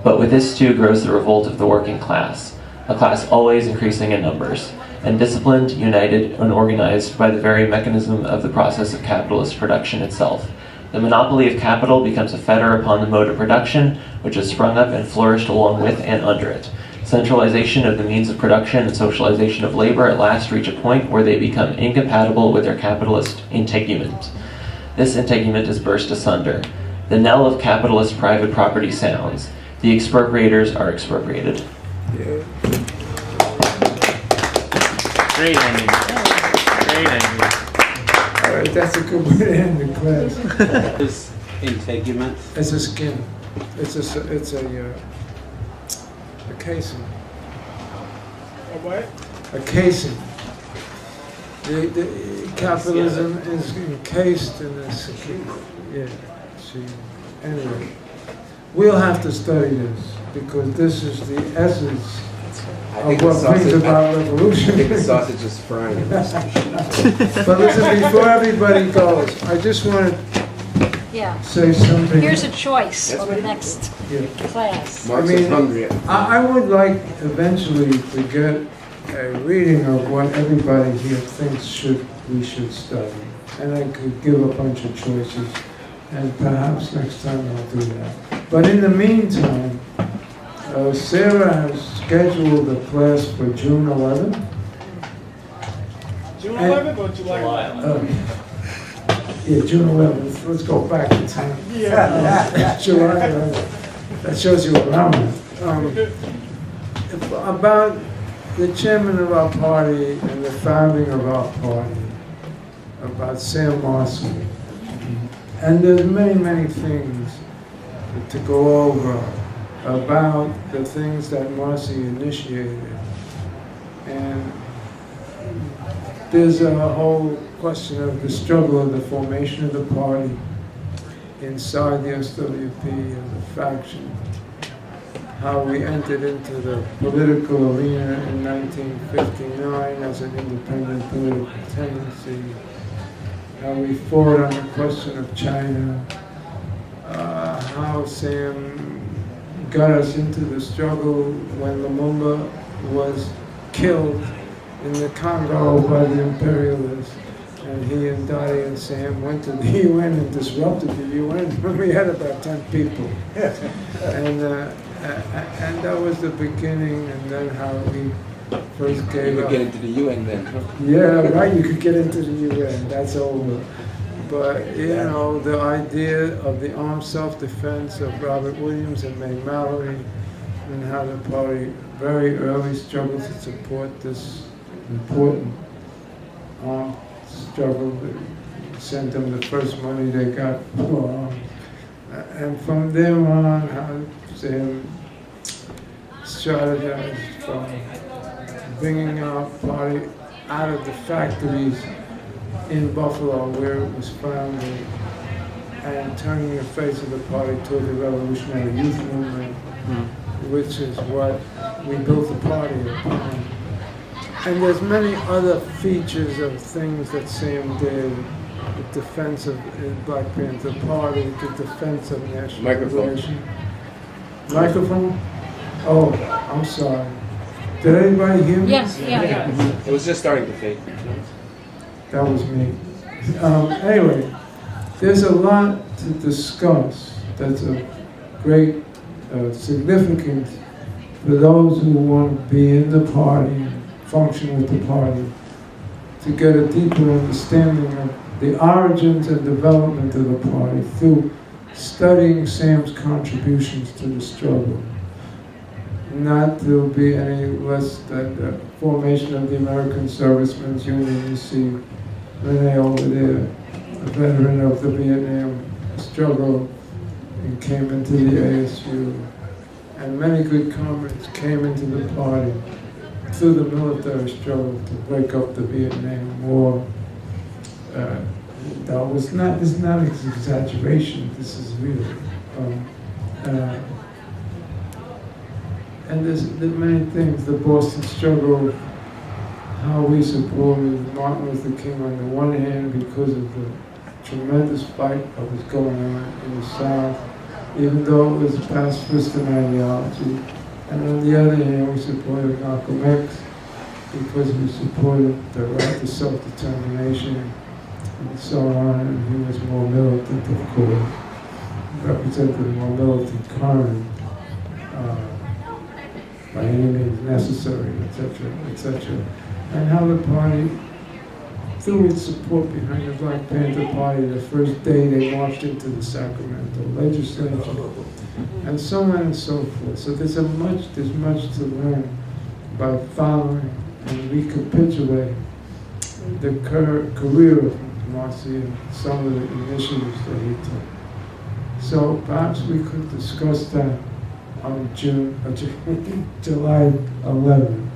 [SPEAKER 11] But with this too grows the revolt of the working class, a class always increasing in numbers, and disciplined, united, and organized by the very mechanism of the process of capitalist production itself. The monopoly of capital becomes a fetter upon the mode of production, which has sprung up and flourished along with and under it. Centralization of the means of production and socialization of labor at last reach a point where they become incompatible with their capitalist integument. This integument is burst asunder. The knell of capitalist private property sounds. The expropriators are expropriated.
[SPEAKER 1] Yeah.
[SPEAKER 10] Great ending. Great ending.
[SPEAKER 1] All right, that's a good way to end the class.
[SPEAKER 12] This integument.
[SPEAKER 1] It's a skin. It's a casing.
[SPEAKER 13] A what?
[SPEAKER 1] A casing. The capitalism is encased in this. Yeah. See. Anyway, we'll have to study this because this is the essence of what brings about revolution.
[SPEAKER 3] I think the sausage is frying.
[SPEAKER 1] But listen, before everybody goes, I just want to say something.
[SPEAKER 14] Here's a choice for the next class.
[SPEAKER 3] Marxist hungry.
[SPEAKER 1] I would like eventually to get a reading of what everybody here thinks we should study. And I could give a bunch of choices. And perhaps next time I'll do that. But in the meantime, Sarah has scheduled a class for June 11th.
[SPEAKER 13] June 11th or July 11th?
[SPEAKER 1] Yeah, June 11th. Let's go back in time.
[SPEAKER 13] Yeah.
[SPEAKER 1] July 11th. That shows you around it. About the chairman of our party and the founding of our party, about Sam Marcy. And there's many, many things to go over about the things that Marcy initiated. And there's a whole question of the struggle of the formation of the party inside the SWP and the faction. How we entered into the political arena in 1959 as an independent political tendency. How we fought on the question of China, how Sam got us into the struggle when Lumumba was killed in the Congo by the imperialists, and he and Dottie and Sam went to the UN and disrupted the UN when we had about 10 people. And that was the beginning, and then how we first gave
[SPEAKER 3] You
[SPEAKER 1] up.
[SPEAKER 3] could get into the UN then.
[SPEAKER 1] Yeah, right, you could get into the UN, that's over. But, you know, the idea of the armed self-defense of Robert Williams and May Mallory, and how the party very early struggled to support this important armed struggle that sent them the first money they got for arms. And from there on, how Sam strategized from bringing our party out of the factories in Buffalo where it was founded and turning the face of the party toward the revolutionary youth movement, which is what we built the party upon. And there's many other features of things that Sam did. The defense of the Black Panther Party, the defense of national liberation. Microphone? Oh, I'm sorry. Did anybody hear me?
[SPEAKER 14] Yes, yeah.
[SPEAKER 3] It was just starting to fade.
[SPEAKER 1] That was me. Anyway, there's a lot to discuss that's of great significance for those who want to be in the party and function with the party, to get a deeper understanding of the origins and development of the party through studying Sam's contributions to the struggle. Not to be any less than the formation of the American Servicemen's Union. You see Renee over there, a veteran of the Vietnam struggle, and came into the ASU. And many good comrades came into the party through the military struggle to break up the Vietnam War. though. It's not. This is not an exaggeration. This is real. And there's many things. The Boston struggle, how we supported Martin Luther King on the one hand because of the tremendous fight that was going on in the South, even though it was pacifist in ideology. And on the other hand, we supported Malcolm X because we supported the right to self-determination and so on. And he was more militant, of course, represented a more militant current. By any means necessary, etc., etc., and how the party, through its support behind the Black Panther Party, the first day they marched into the Sacramento legislature, and so on and so forth. So there's much to learn by following and recapitulating the career of Marcy and some of the initiatives that he took. So perhaps we could discuss that on July 11th.